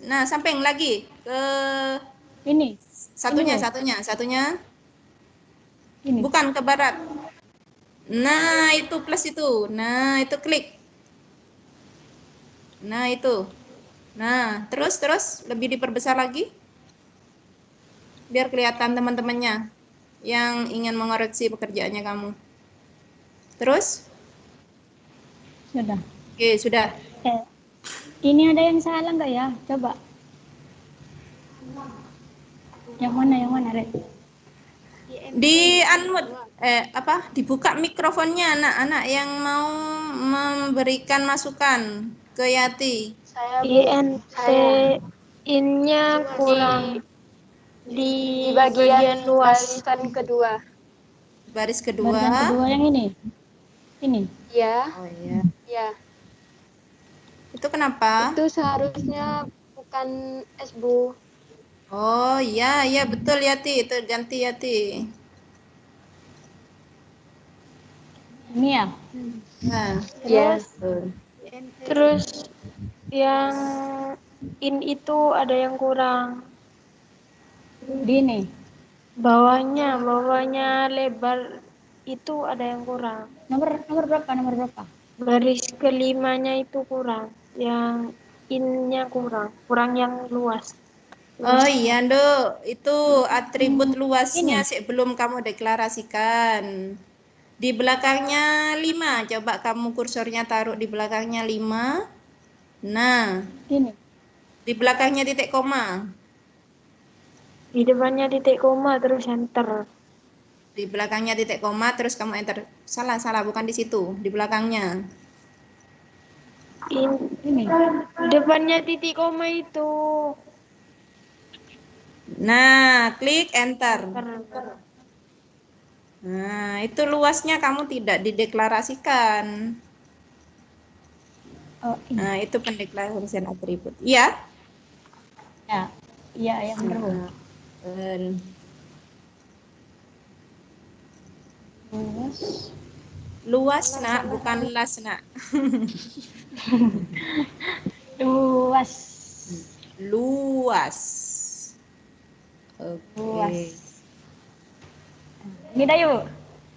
Nah, samping lagi ke Ini. satunya. Ini. Bukan ke barat. Nah, itu plus itu. Nah, itu klik. Nah, itu. Nah, terus lebih diperbesar lagi. Biar kelihatan teman-temannya yang ingin mengoreksi pekerjaannya kamu. Terus? Sudah. Oke, sudah. Ini ada yang salah nggak ya? Coba. Yang mana, Red? Di unmute, dibuka mikrofonnya anak-anak yang mau memberikan masukan ke Yati. INT-nya kurang di bagian luas barisan kedua. Baris kedua. Bagian kedua yang ini. Ini. Ya. Oh iya. Ya. Itu kenapa? Itu seharusnya bukan SBU. Oh iya betul Yati, itu ganti Yati. Ini ya. Nah, Terus yang in itu ada yang kurang. Di ini. Bawahnya lebar itu ada yang kurang. Nomor berapa? Baris kelimanya itu kurang. Yang in-nya kurang yang luas. Oh iya, Nduk. Itu atribut luasnya sih belum kamu deklarasikan. Di belakangnya 5. Coba kamu kursornya taruh di belakangnya 5. Nah, Ini. di belakangnya titik koma. Di depannya titik koma terus enter. Di belakangnya titik koma terus kamu enter. Salah, bukan di situ, di belakangnya. Ini. Depannya titik koma itu. Nah, klik enter. Nah, itu luasnya kamu tidak dideklarasikan. Oh, ini. Nah, itu pendeklarasian atribut. Iya? Ya. Iya, yang benar. Luas, nak, bukan las, nak. Luas. Oke. Ini dah yuk.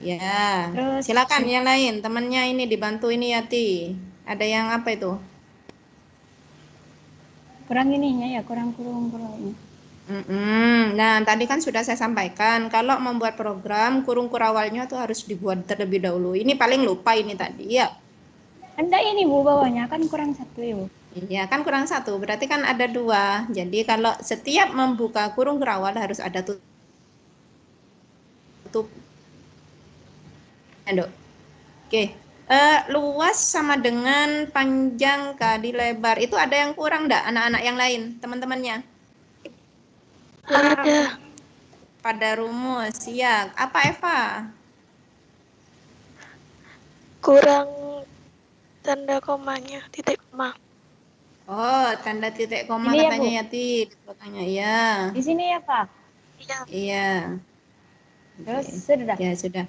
Ya. Terus Silakan yang lain, temannya ini dibantu ini Yati. Ada yang apa itu? kurang ininya ya, kurang ini. Nah, tadi kan sudah saya sampaikan kalau membuat program kurung kurawalnya tuh harus dibuat terlebih dahulu. Ini paling lupa ini tadi ya. Anda ini Bu bawahnya kan kurang 1 Ibu. Iya kan kurang 1, berarti kan ada 2. Jadi kalau setiap membuka kurung kurawal harus ada tutup. Aduh. Oke. Luas sama dengan panjang kali lebar. Itu ada yang kurang enggak anak-anak yang lain, teman-temannya? Ada. Pada rumus, ya. Apa Eva? Kurang tanda komanya, titik koma. Oh, tanda titik koma Ini ya, katanya Bu? Yati di belakangnya. Ya. Di sini ya Pak. Iya. Terus Oke. sudah. Ya sudah.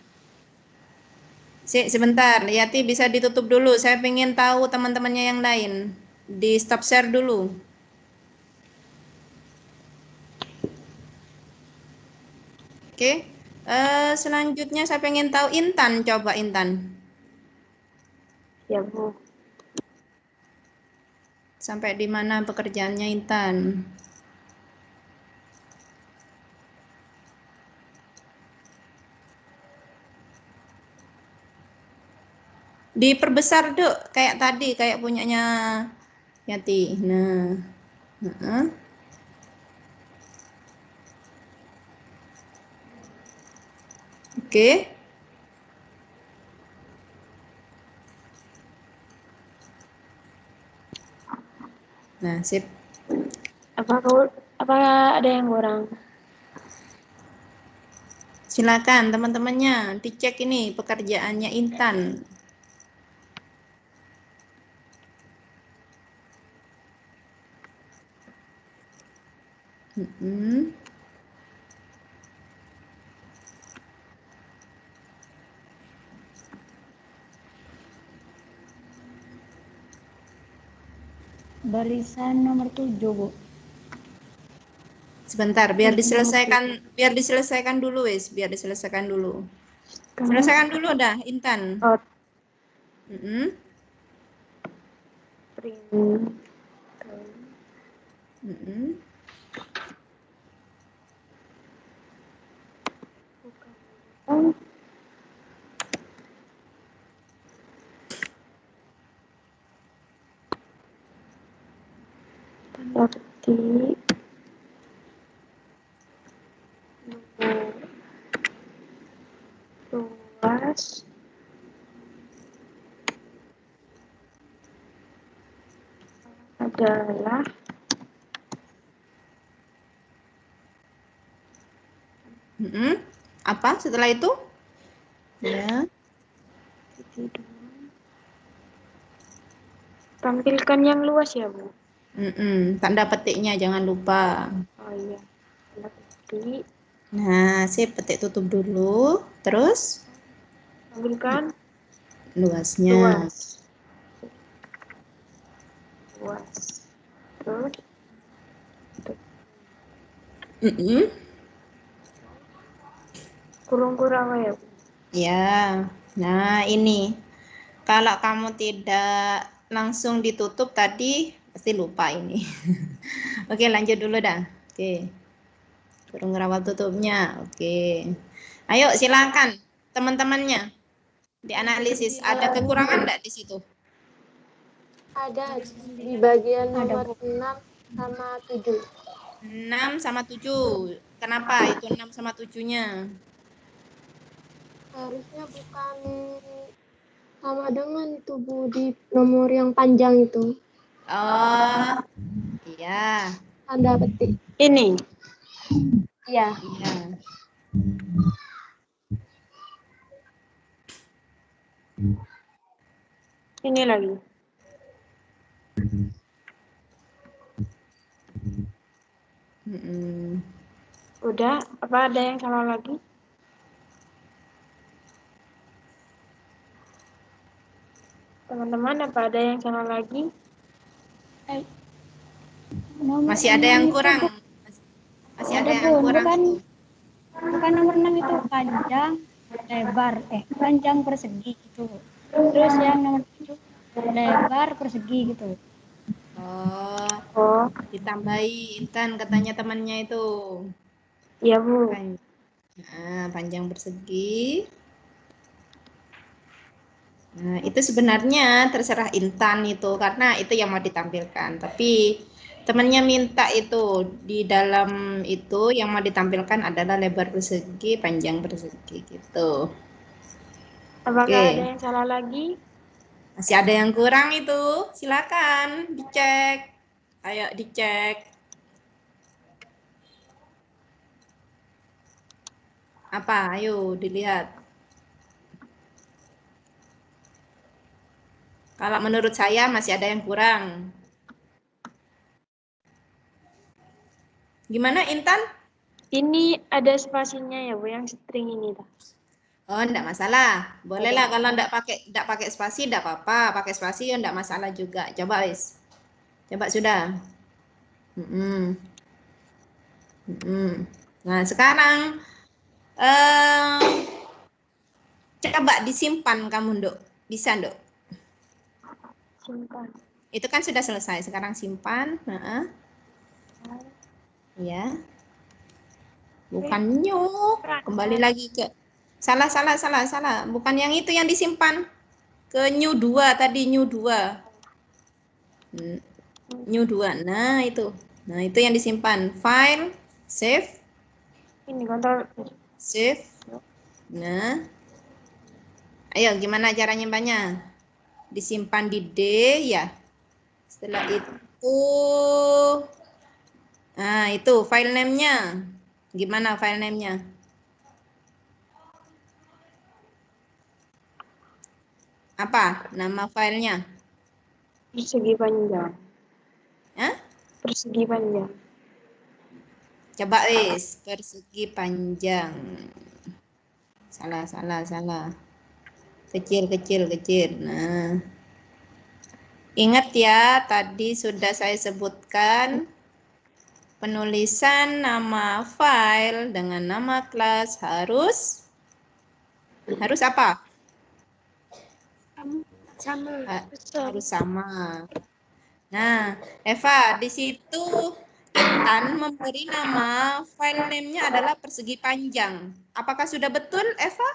Sebentar, Yati bisa ditutup dulu. Saya ingin tahu teman-temannya yang lain. Di stop share dulu. Oke. Selanjutnya saya pengen tahu Intan. Coba Intan. Ya Bu. Sampai di mana pekerjaannya Intan? Diperbesar Duk, kayak tadi, kayak punyanya Yati. Nah. Oke. Nah, sip. Apa ada yang kurang? Silakan teman-temannya dicek ini pekerjaannya Intan. Barisan nomor 7, Bu. Sebentar, biar diselesaikan dulu, wis. Biar diselesaikan dulu. Selesaikan dulu dah, Intan. Oh, Mm-mm. print. Mm-mm. Oh, tanda petik. Luas. Adalah Mm-mm. Apa setelah itu? Ya. tampilkan yang luas ya, Bu. Tanda petiknya jangan lupa. Oh iya, tanda petik. Nah, sip, petik tutup dulu. Terus Tampilkan luasnya. luas. Terus Mm-mm. kurung-kurang ya, Bu. Ya. Nah, ini. Kalau kamu tidak langsung ditutup tadi, pasti lupa ini. Oke, lanjut dulu dah. Oke. Kurung rawat tutupnya. Oke. Ayo, silakan teman-temannya dianalisis. Ada kekurangan enggak di situ? Ada di bagian Ada, nomor Bu. 6 sama 7. 6 sama 7. Kenapa itu 6 sama 7-nya? Harusnya bukan sama dengan itu, Bu, di nomor yang panjang itu. Oh, iya. Tanda petik. Ini. Iya. Iya. Ini lagi. Mm-mm. Udah, apa ada yang salah lagi? Teman-teman, apa ada yang salah lagi? Nomor Masih ada 6 yang itu, kurang. Bu. Masih Ada, ada yang Bu. kurang Bukan, itu. bukan nomor 6 itu panjang, lebar. Panjang persegi gitu. Terus yang nomor 7 lebar persegi gitu. Oh, Oh, ditambahi Intan katanya temannya itu. iya, Bu. Panjang persegi. Nah, itu sebenarnya terserah Intan itu karena itu yang mau ditampilkan. Tapi temannya minta itu di dalam itu yang mau ditampilkan adalah lebar persegi, panjang persegi gitu. Apakah ada Oke, yang salah lagi? masih ada yang kurang itu. Silakan dicek. Ayo dicek. Apa? Ayo dilihat. Kalau menurut saya masih ada yang kurang. Gimana Intan? Ini ada spasinya ya, Bu, yang string ini. Oh, enggak masalah. Bolehlah kalau enggak pakai spasi enggak apa-apa. Pakai spasi ya enggak masalah juga. Coba wis. Coba sudah. Nah, sekarang coba disimpan kamu, Nduk. Bisa, Nduk? Simpan. Itu kan sudah selesai. Sekarang simpan. Ya. Bukan nyuk. Kembali lagi ke salah. Bukan yang itu yang disimpan. Ke new 2 tadi, new 2. New 2. Nah, itu. Nah, itu yang disimpan. File, save, Ini kontrol. save. Nah. Ayo, gimana cara nyimpannya? Disimpan di D ya. Setelah itu nah, itu file name-nya. Gimana file name-nya? Apa nama filenya? Persegi panjang. Hah? Persegi panjang. Coba wis, persegi panjang. Salah. Kecil. Nah. Ingat ya, tadi sudah saya sebutkan penulisan nama file dengan nama kelas harus apa? Sama. Harus sama. Nah, Eva, di situ Intan memberi nama file name-nya adalah persegi panjang. Apakah sudah betul, Eva?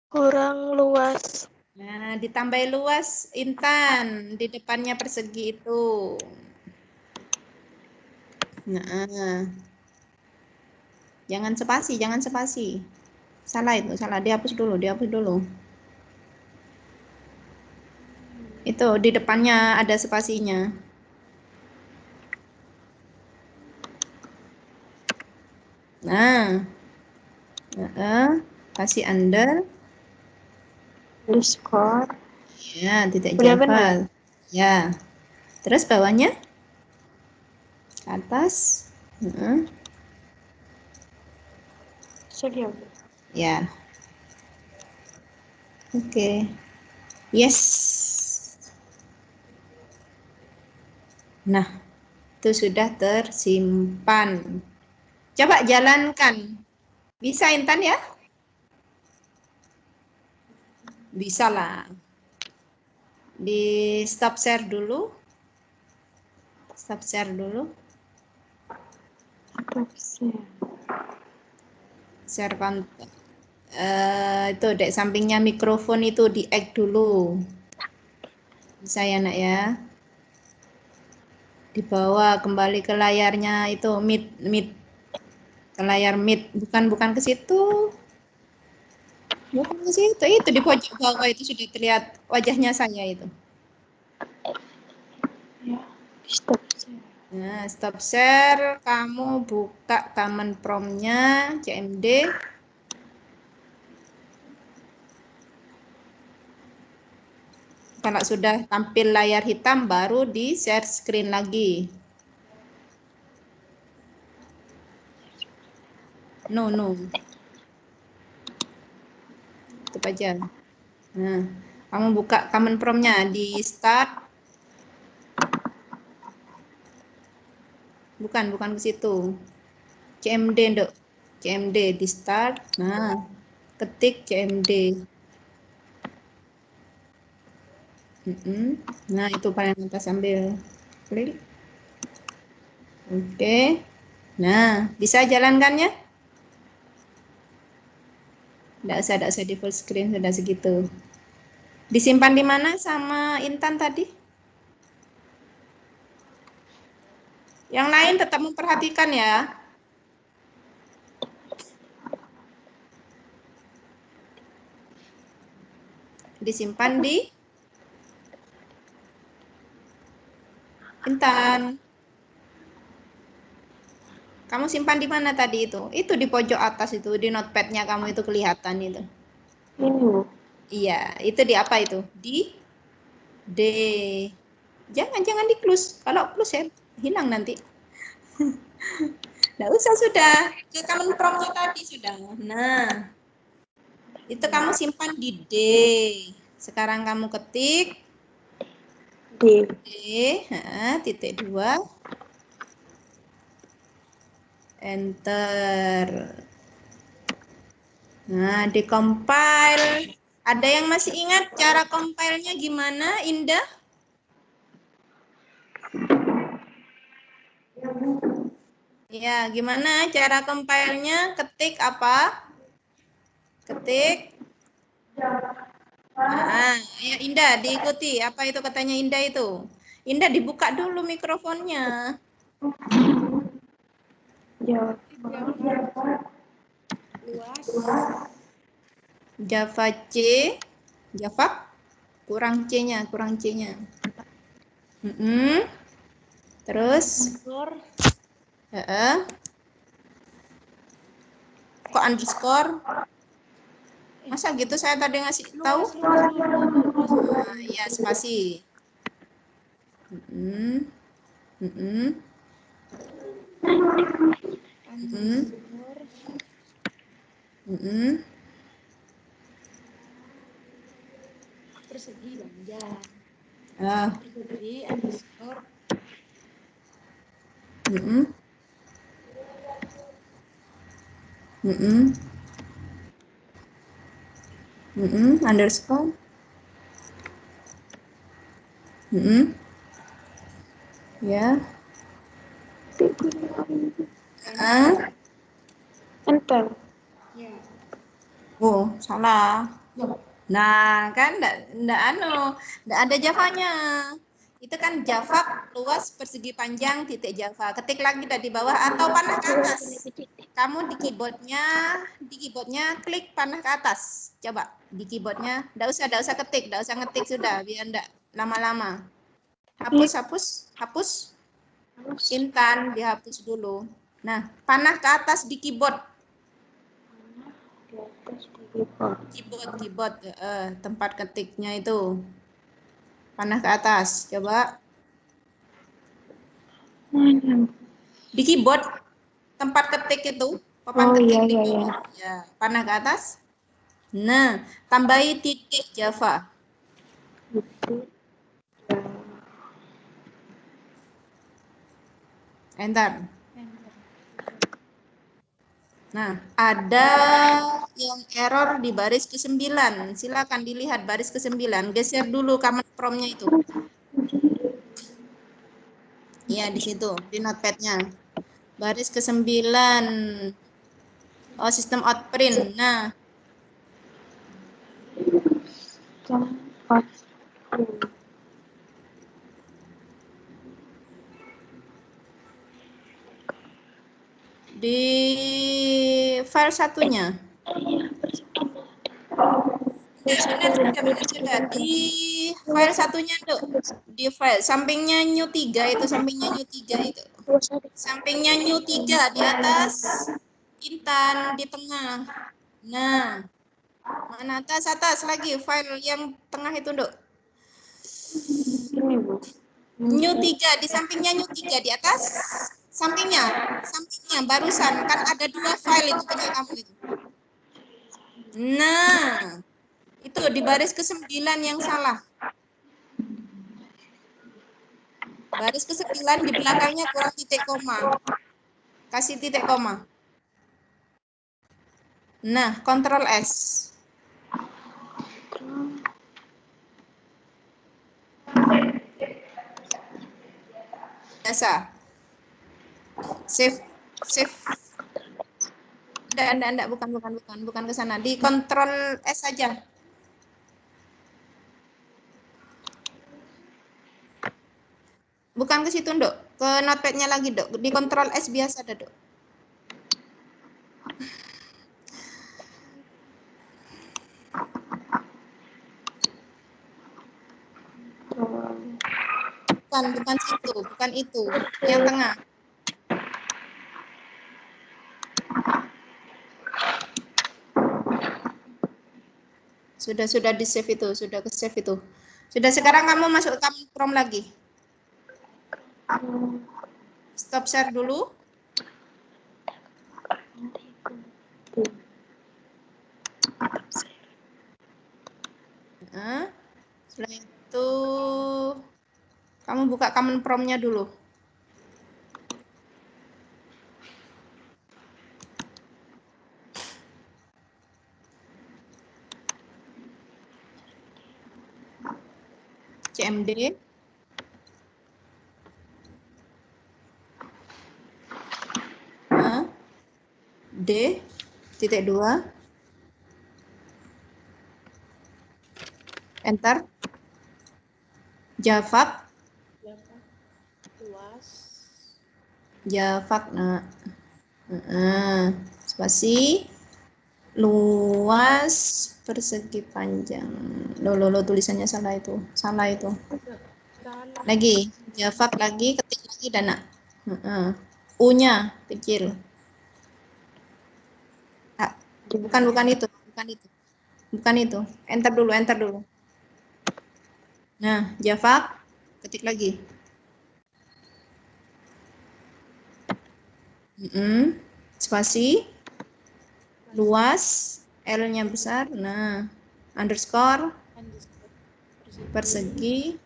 Kurang luas. Nah, ditambahi luas, Intan, di depannya persegi itu. Nah, jangan spasi, jangan spasi. Salah itu, salah. Dihapus dulu, dihapus dulu. Itu di depannya ada spasinya. Nah, kasih Underscore. ya, titik Udah Java. benar? Ya. Terus bawahnya atas. Sudah. Ya. Oke. Yes. Nah, itu sudah tersimpan. Coba jalankan. Bisa, Intan, ya? Bisa lah. Di stop share dulu. Stop share dulu. Share konten. Itu dek sampingnya mikrofon itu di add dulu. Bisa ya, Nak, ya? Di bawah kembali ke layarnya itu meet. Ke layar meet, bukan ke situ. Bukan ke situ. Itu di pojok bawah itu sudah terlihat wajahnya saya itu. Ya, stop share. Nah, stop share, kamu buka command prompt-nya CMD. Kalau sudah tampil layar hitam, baru di share screen lagi. No. Tutup aja. Nah, kamu buka command prompt-nya di start. Bukan ke situ. CMD, Nduk. CMD di start. Nah, ketik CMD. Nah, itu paling atas, ambil klik. Oke. Nah, bisa jalankannya? Nggak usah di full screen, sudah segitu. Disimpan di mana sama Intan tadi? Yang lain tetap memperhatikan ya. Disimpan di Intan. Kamu simpan di mana tadi itu? Itu di pojok atas itu, di notepad-nya kamu itu kelihatan itu. Ini. Iya, itu di apa itu? Di D. Jangan di close. Kalau close ya hilang nanti. Nggak usah, sudah. Ke command prompt-nya tadi sudah. Nah, itu kamu simpan di D. Sekarang kamu ketik D, titik 2. Enter. Nah, di compile. Ada yang masih ingat cara compile-nya gimana, Indah? Ya, gimana cara compile-nya? Ketik apa? Ketik. Nah, ya Indah, diikuti. Apa itu katanya Indah itu? Indah dibuka dulu mikrofonnya. Java. Luas. Java C. Java kurang C-nya. Terus kok underscore? Masa gitu saya tadi ngasih tahu? Iya, spasi. persegi panjang. Ah. Persegi underscore. Underscore. Ya. Enter. Ya. Oh, salah. Nah, kan enggak ada Javanya. Itu kan Java luas persegi panjang titik Java. Ketik lagi dari bawah atau panah ke atas. Kamu di keyboardnya klik panah ke atas. Coba di keyboardnya, enggak usah ketik, enggak usah ngetik sudah, biar enggak lama-lama. Hapus. Intan dihapus dulu. Nah, panah ke atas di keyboard. Keyboard, tempat ketiknya itu. Panah ke atas, coba. Di keyboard, tempat ketik itu. Papan ketik di bawah. Ya, panah ke atas. Nah, tambahi titik Java. Enter. Nah, ada yang error di baris ke-9. Silakan dilihat baris ke-9. Geser dulu command prompt-nya itu. Iya, di situ, di notepad-nya. Baris ke-9. Oh, sistem outprint. Nah. Di file satunya. Benar sudah. Di file satunya, Dok. Di file sampingnya new 3 itu, sampingnya new 3 itu. Sampingnya new 3 di atas. Intan di tengah. Nah. Mana atas lagi file yang tengah itu, Dok. New 3 di sampingnya new 3 di atas. Sampingnya barusan kan ada 2 file itu punya kamu itu. Nah, itu di baris ke-9 yang salah. Baris ke-9 di belakangnya kurang titik koma. Kasih titik koma. Nah, Ctrl S. Biasa. Save. Enggak, bukan ke sana. Di Ctrl S saja. Bukan ke situ, Dok. Ke notepad-nya lagi, Dok. Di Ctrl S biasa, Dok. Bukan situ, bukan itu. Yang tengah. Sudah di save itu, sudah ke save itu. Sudah, sekarang kamu masuk ke Chrome lagi. Stop share dulu. Nah, setelah itu kamu buka command prompt-nya dulu. CMD D.2 enter Java nah spasi luas persegi panjang. Loh, tulisannya salah itu. Lagi Java lagi, ketik lagi dana. U-nya kecil. Bukan itu. Enter dulu. Nah, Java ketik lagi. Spasi luas, L-nya besar. Nah, underscore persegi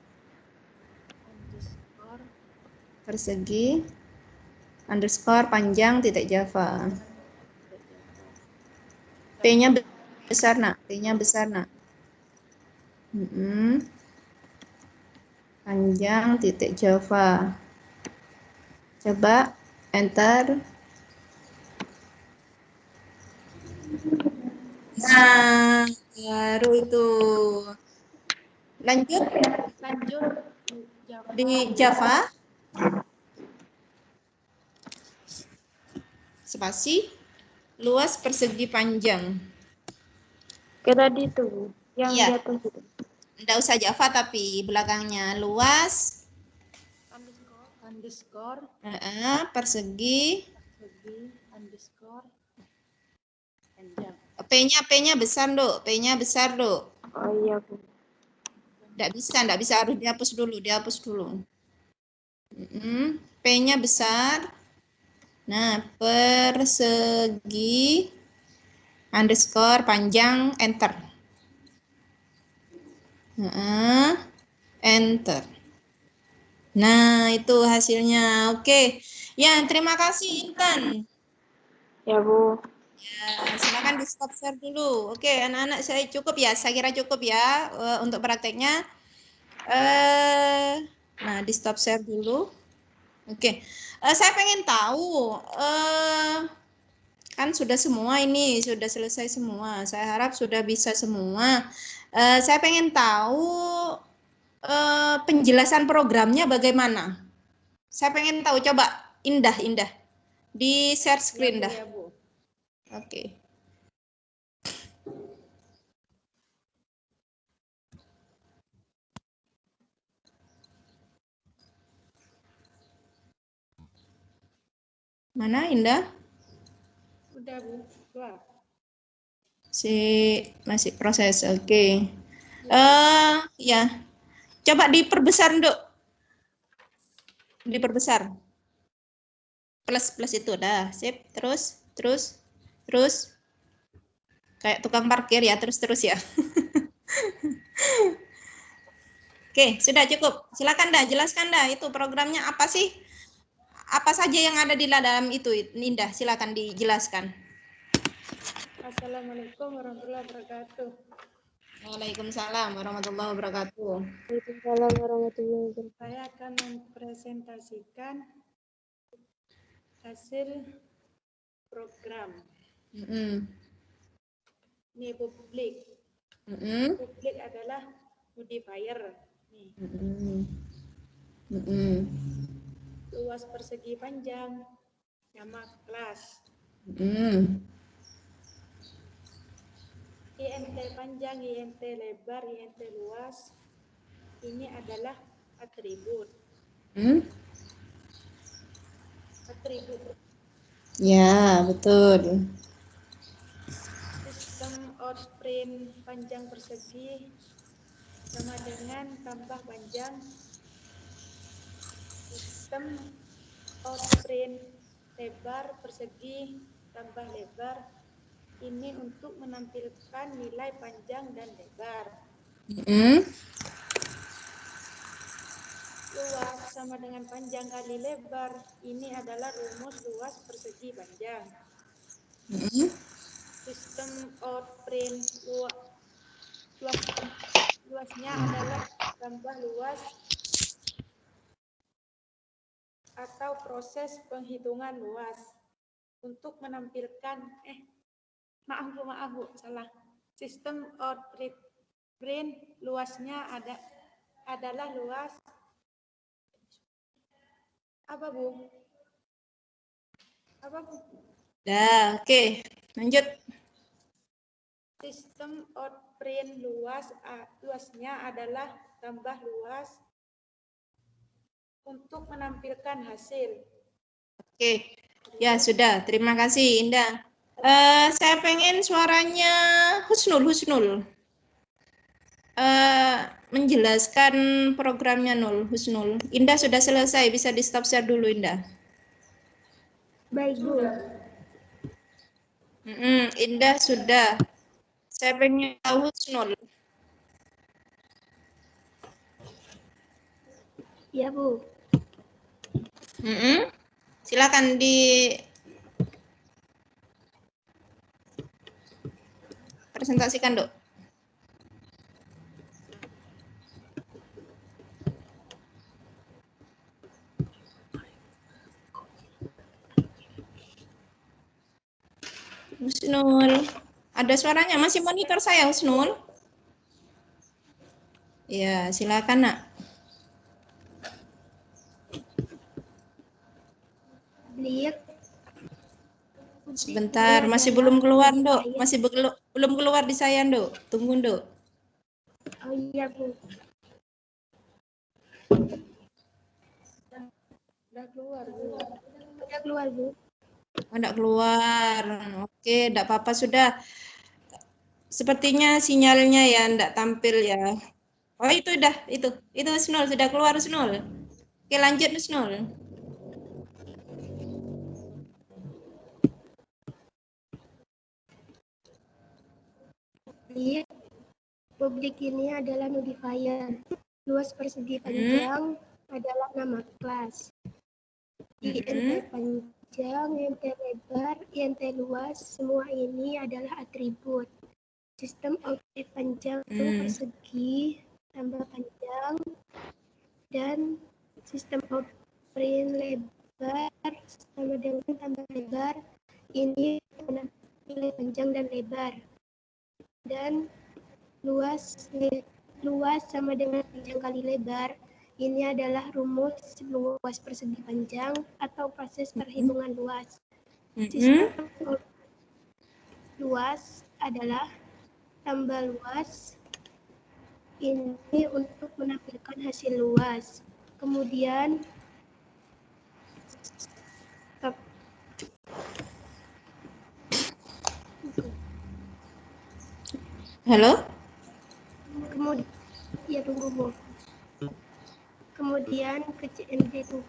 underscore panjang titik Java. P-nya besar nak, P-nya besar nak. Panjang titik Java. Coba enter. Nah, baru itu. Lanjut di Java. Spasi luas persegi panjang. Kayak tadi tuh yang Iya. di atas itu. Nggak usah Java tapi belakangnya luas underscore persegi underscore panjang. P-nya besar dok, P-nya besar dok. Oh iya Bu. Nggak bisa harus dihapus dulu. P-nya besar. Nah, persegi underscore panjang enter. Enter. Nah, itu hasilnya. Oke. Ya, terima kasih Intan. Ya Bu. Ya, silakan di stop share dulu. Oke, anak-anak saya cukup ya. Saya kira cukup ya untuk prakteknya. Nah, di stop share dulu. Oke. Saya pengen tahu kan sudah semua ini, sudah selesai semua. Saya harap sudah bisa semua. Saya pengen tahu penjelasan programnya bagaimana. Saya pengen tahu, coba Indah. Di share screen dah. Ya, Bu. Oke. Mana Indah? Udah Bu, keluar. Masih proses. Oke. Ya. Coba diperbesar, Nduk. Diperbesar. Plus itu dah. Sip. Terus. Kayak tukang parkir ya, terus ya. Oke, sudah cukup. Silakan dah, jelaskan dah itu programnya apa sih? Apa saja yang ada di dalam itu, Indah? Silakan dijelaskan. Assalamualaikum warahmatullahi wabarakatuh. Waalaikumsalam warahmatullahi wabarakatuh. Waalaikumsalam warahmatullahi wabarakatuh. Saya akan mempresentasikan hasil program. Ini publik. Publik adalah modifier. Nih. Luas persegi panjang, nama kelas. INT panjang, INT lebar, INT luas. Ini adalah atribut. Atribut. Ya, betul. Sistem outprint panjang persegi sama dengan tambah panjang. Sistem outprint lebar persegi tambah lebar. Ini untuk menampilkan nilai panjang dan lebar. Luas sama dengan panjang kali lebar. Ini adalah rumus luas persegi panjang. Sistem outprint luasnya adalah tambah luas atau proses penghitungan luas untuk menampilkan maaf Bu, salah. Sistem outprint luasnya adalah luas apa Bu? Dah, oke. Lanjut. Sistem outprint luasnya adalah tambah luas untuk menampilkan hasil. Oke. Ya, sudah. Terima kasih, Indah. Saya pengen suaranya Husnul. Menjelaskan programnya Husnul. Indah sudah selesai, bisa di stop share dulu, Indah. Baik, Bu. Indah sudah. Saya pengen tahu Husnul. Iya, Bu. Silakan di presentasikan, Dok. Husnul, ada suaranya, masih monitor saya, Husnul? Ya, silakan, Nak. Publik. Sebentar, masih belum keluar, Dok. Masih belum keluar di saya, Dok. Tunggu, Dok. Oh iya, Bu. Udah keluar, Bu. Udah keluar, Bu. Enggak keluar. Oke, enggak apa-apa sudah. Sepertinya sinyalnya ya enggak tampil ya. Oh, itu udah, itu Husnul sudah keluar, Husnul. Oke, lanjut, Husnul. Publik ini adalah modifier. Luas persegi panjang adalah nama kelas. INT panjang, INT lebar, INT luas, semua ini adalah atribut. Sistem objek panjang persegi tambah panjang dan sistem objek lebar sama dengan tambah lebar ini nilai panjang dan lebar, dan luas sama dengan panjang kali lebar ini adalah rumus luas persegi panjang atau proses perhitungan luas. Sistem luas adalah tambah luas ini untuk menampilkan hasil luas. Kemudian halo? Kemudian ya tunggu, Bu. Kemudian ke CMD itu.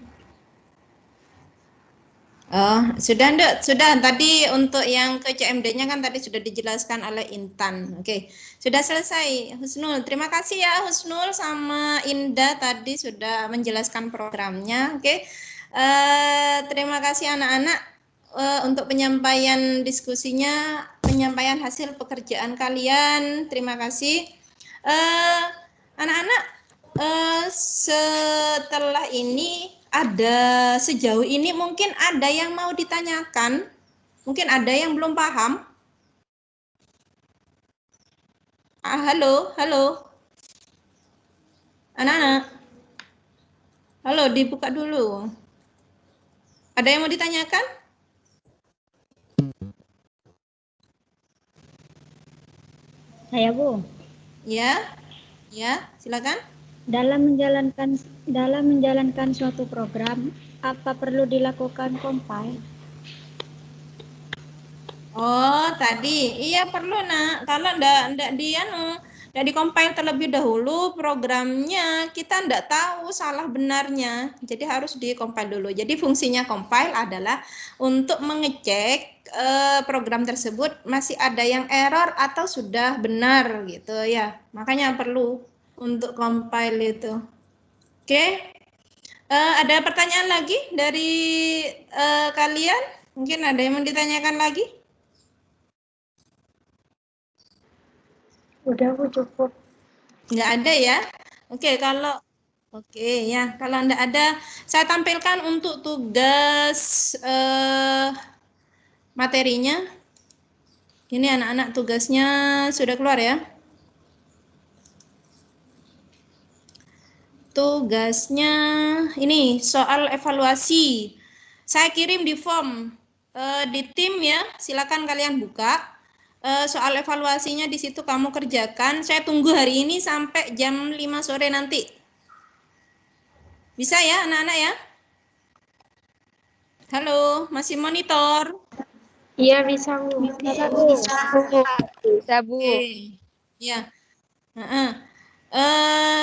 Oh, sudah, Nduk. Sudah. Tadi untuk yang ke CMD-nya kan tadi sudah dijelaskan oleh Intan. Oke, sudah selesai, Husnul. Terima kasih ya, Husnul sama Indah tadi sudah menjelaskan programnya. Oke, terima kasih anak-anak untuk penyampaian diskusinya, penyampaian hasil pekerjaan kalian. Terima kasih. Anak-anak, setelah ini ada sejauh ini mungkin ada yang mau ditanyakan, mungkin ada yang belum paham. Halo, anak-anak, halo, dibuka dulu. Ada yang mau ditanyakan? Saya, Bu. Ya, silakan. Dalam menjalankan suatu program, apa perlu dilakukan compile? Oh, tadi. Iya perlu, Nak. Kalau enggak di-compile terlebih dahulu programnya, kita enggak tahu salah benarnya. Jadi harus di-compile dulu. Jadi fungsinya compile adalah untuk mengecek program tersebut masih ada yang error atau sudah benar gitu ya. Makanya perlu untuk compile itu. Oke. Ada pertanyaan lagi dari kalian? Mungkin ada yang mau ditanyakan lagi? Udah, Bu, cukup. Nggak ada ya? Oke, kalau nggak ada, saya tampilkan untuk tugas materinya. Ini anak-anak tugasnya sudah keluar ya? Tugasnya ini soal evaluasi. Saya kirim di form di tim ya. Silakan kalian buka. Soal evaluasinya di situ kamu kerjakan. Saya tunggu hari ini sampai jam 5 sore nanti. Bisa ya anak-anak ya? Halo, masih monitor? Iya, bisa, Bu. Bisa, Bu. Bisa, Bu. Oke. Ya.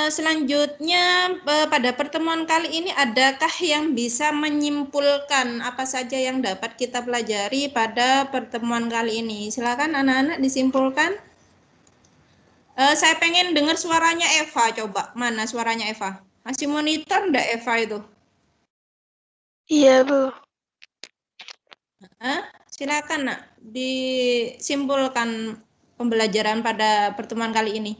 Selanjutnya pada pertemuan kali ini adakah yang bisa menyimpulkan apa saja yang dapat kita pelajari pada pertemuan kali ini? Silakan anak-anak disimpulkan. Saya pengen dengar suaranya Eva, coba. Mana suaranya Eva? Masih monitor enggak Eva itu? Iya, Bu. Silakan Nak, disimpulkan pembelajaran pada pertemuan kali ini.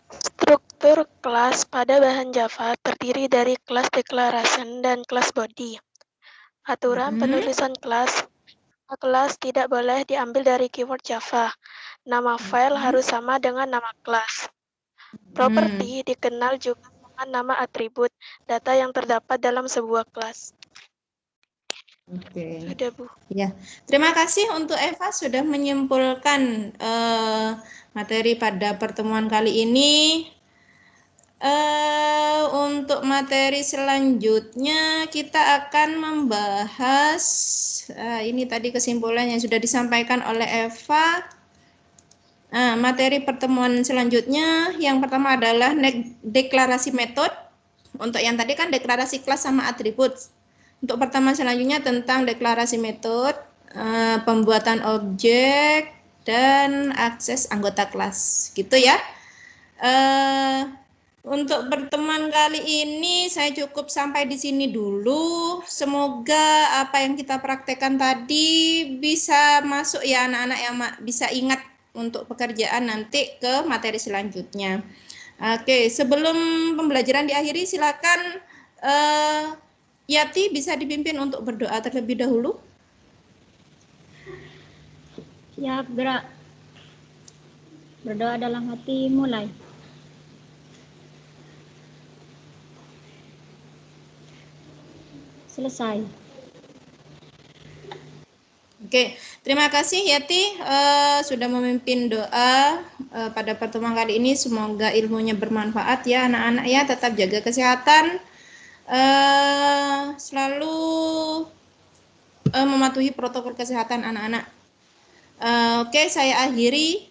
Struktur kelas pada bahan Java terdiri dari kelas declaration dan kelas body. Aturan penulisan kelas. Kelas tidak boleh diambil dari keyword Java. Nama file harus sama dengan nama kelas. Properti dikenal juga dengan nama atribut, data yang terdapat dalam sebuah kelas. Oke. Sudah, Bu. Ya, terima kasih untuk Eva sudah menyimpulkan materi pada pertemuan kali ini. Untuk materi selanjutnya kita akan membahas ini tadi kesimpulan yang sudah disampaikan oleh Eva. Materi pertemuan selanjutnya yang pertama adalah deklarasi metode. Untuk yang tadi kan deklarasi kelas sama atribut. Untuk pertemuan selanjutnya tentang deklarasi metode, pembuatan objek dan akses anggota kelas, gitu ya. Untuk pertemuan kali ini saya cukup sampai di sini dulu. Semoga apa yang kita praktekkan tadi bisa masuk ya anak-anak, yang bisa ingat untuk pekerjaan nanti ke materi selanjutnya. Oke, sebelum pembelajaran diakhiri silakan Yati bisa dipimpin untuk berdoa terlebih dahulu. Siap, gerak. Berdoa dalam hati, mulai. Selesai. Oke, terima kasih Yati sudah memimpin doa pada pertemuan kali ini. Semoga ilmunya bermanfaat ya anak-anak ya. Tetap jaga kesehatan, selalu mematuhi protokol kesehatan anak-anak. Oke, saya akhiri.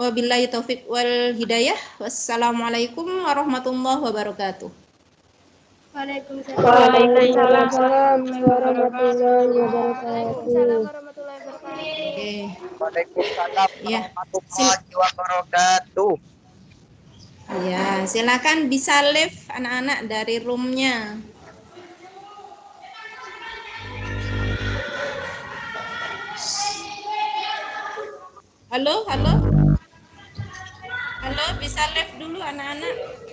Wabillahi taufik wal hidayah. Wassalamualaikum warahmatullahi wabarakatuh. Waalaikumsalam warahmatullahi wabarakatuh. Oke. Waalaikumsalam Ya. warahmatullahi wabarakatuh. Ya, silakan bisa live anak-anak dari roomnya. Halo, halo. Halo, bisa live dulu anak-anak.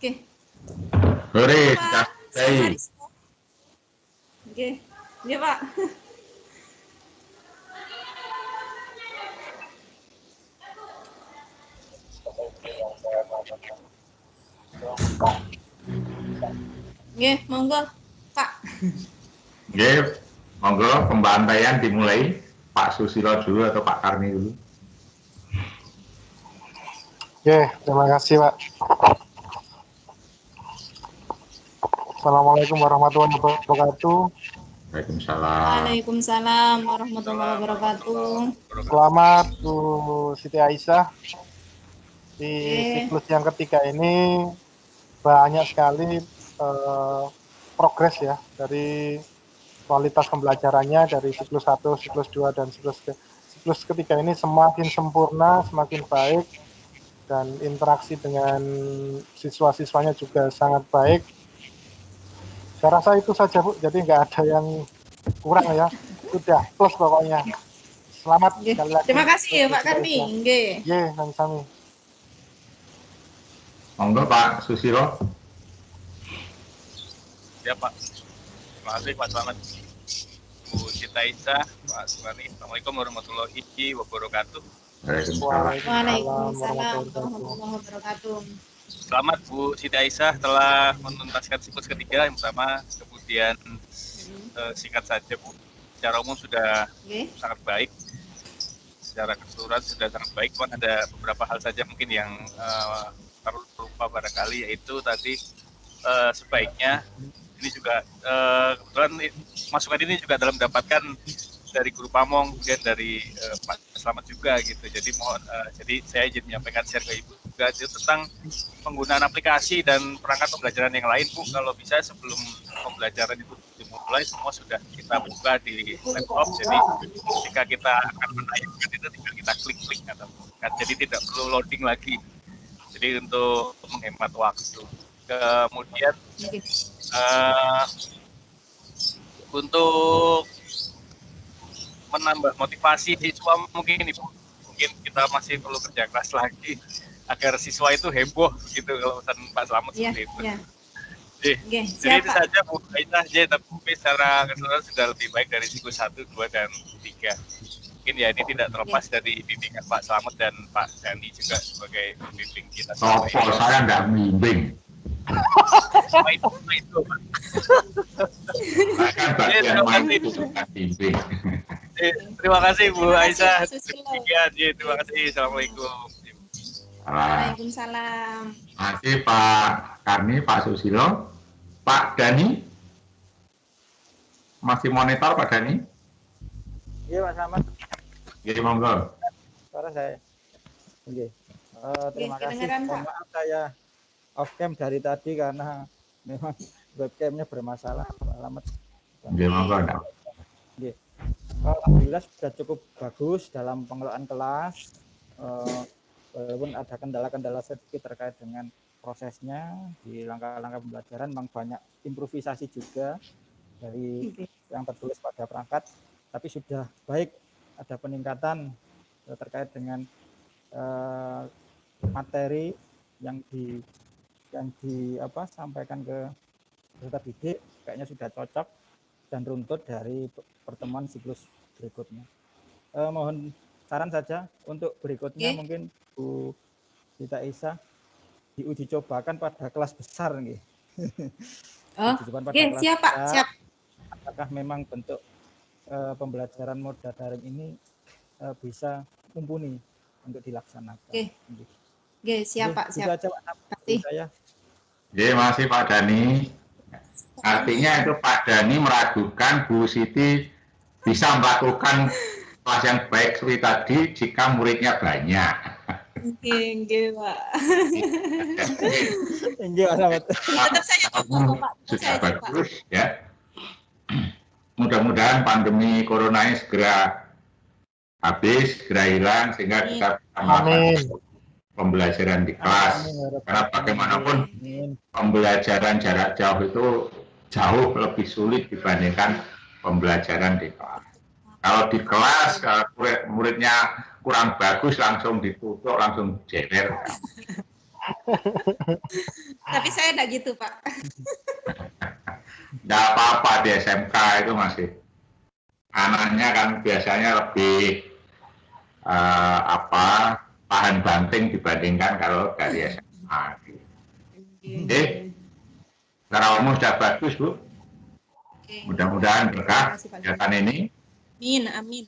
Oke. Sore, Pak, sudah selesai. Oke. Ya, Pak. Oke, monggo, Pak. Oke, monggo pembantaian dimulai. Pak Susilo dulu atau Pak Karni dulu? Oke, terima kasih Pak. Assalamualaikum warahmatullahi wabarakatuh. Waalaikumsalam. Waalaikumsalam warahmatullahi wabarakatuh. Selamat Bu Siti Aisyah. Di siklus yang ketiga ini banyak sekali progres ya dari kualitas pembelajarannya dari siklus 1, siklus 2, dan siklus ketiga ini semakin sempurna, semakin baik, dan interaksi dengan siswa-siswanya juga sangat baik. Saya rasa itu saja Bu, jadi nggak ada yang kurang ya, sudah plus pokoknya. Selamat sekali lagi. Terima kasih ya Pak Karni. Nggih. Nggih, sami-sami. Monggo Pak Susilo. Ya Pak, terima kasih Pak Selamat, Bu Siti Aisyah, Pak Sukarni. Assalamualaikum warahmatullahi wabarakatuh. Waalaikumsalam warahmatullahi wabarakatuh. Selamat Bu Siti Aisyah telah menuntaskan siklus ketiga yang pertama, kemudian singkat saja Bu, secara umum sudah sangat baik, secara keseluruhan sudah sangat baik, cuma ada beberapa hal saja mungkin yang terlupa barangkali, yaitu tadi sebaiknya ini juga kebetulan masukan ini juga dalam mendapatkan dari Guru Pamong, kemudian dari Pak Selamat juga gitu. Jadi mohon, jadi saya izin menyampaikan share ke Ibu juga tentang penggunaan aplikasi dan perangkat pembelajaran yang lain Bu. Kalau bisa sebelum pembelajaran itu dimulai semua sudah kita buka di laptop, jadi jika kita akan menayangkan itu tinggal kita klik-klik atau bukan, jadi tidak perlu loading lagi, jadi untuk menghemat waktu. Kemudian untuk menambah motivasi siswa mungkin kita masih perlu kerja keras lagi agar siswa itu heboh gitu kalau pesan Pak Slamet seperti itu. Jadi itu saja Bu Aisyah, tapi secara keseluruhan sudah lebih baik dari siklus 1, 2, dan 3. Mungkin ya ini tidak terlepas dari bimbingan Pak Slamet dan Pak Dani juga sebagai pembimbing kita. Saya nggak membimbing. Itu Pak. Bahkan bagian mana itu bukan bimbing. Terima kasih Bu Aisyah. Terima kasih. Assalamualaikum. Waalaikumsalam. Terima kasih Pak Karni, Pak Susilo. Pak Dani, masih monitor Pak Dani? Iya Pak Slamet. Iya, monggo. Suara saya. Oke. Terima kasih. Maaf saya off cam dari tadi karena memang webcamnya bermasalah Pak Slamet. Iya, monggo. Oke. Alhamdulillah sudah cukup bagus dalam pengelolaan kelas. Walaupun ada kendala-kendala sedikit terkait dengan prosesnya di langkah-langkah pembelajaran, memang banyak improvisasi juga dari yang tertulis pada perangkat, tapi sudah baik, ada peningkatan terkait dengan materi yang sampaikan ke peserta didik, kayaknya sudah cocok dan runtut dari pertemuan siklus berikutnya. Mohon saran saja untuk berikutnya mungkin Bu Siti Aisyah diuji cobakan pada kelas besar nih. Siap Pak, siap. Apakah memang bentuk pembelajaran moda daring ini bisa mumpuni untuk dilaksanakan? Siap Pak, siap. Saya. Masih Pak Dani. Artinya itu Pak Dani meragukan Bu Siti bisa melakukan kelas yang baik seperti tadi jika muridnya banyak. Enggak, Pak. Enggak, tetap saya Pak. Sudah bagus ya. Mudah-mudahan pandemi corona ini segera habis, segera hilang sehingga kita bisa melakukan pembelajaran di kelas. Karena bagaimanapun pembelajaran jarak jauh itu jauh lebih sulit dibandingkan pembelajaran di kelas. Kalau di kelas, muridnya kurang bagus, langsung ditutup, langsung jeler. Tapi saya enggak gitu, Pak. Enggak apa-apa, di SMK itu masih. Anaknya kan biasanya lebih tahan banting dibandingkan kalau dari SMA. Secara umum sudah bagus, Bu. Mudah-mudahan berkah kegiatan ini. Amin.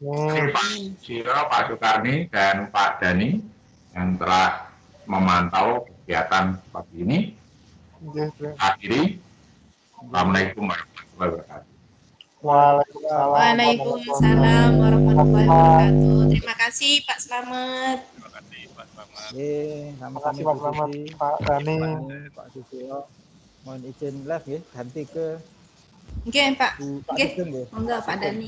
Pak Siro, Pak Sukarni, dan Pak Dani yang telah memantau kegiatan pagi ini. Akhiri. Assalamualaikum warahmatullahi wabarakatuh. Waalaikumsalam warahmatullahi wabarakatuh. Terima kasih Pak Slamet. Terima kasih Pak Slamet. Terima kasih Pak Slamet, Pak Dani, Pak Susilo. Mohon izin live ya, ganti ke Pak. Monggo Pak Dani.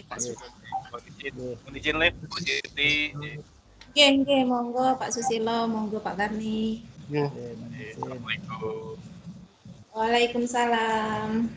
Pak Susilo. Mohon izin live Bu Siti. Monggo Pak Susilo, monggo Pak Karni. Assalamualaikum. Waalaikumsalam.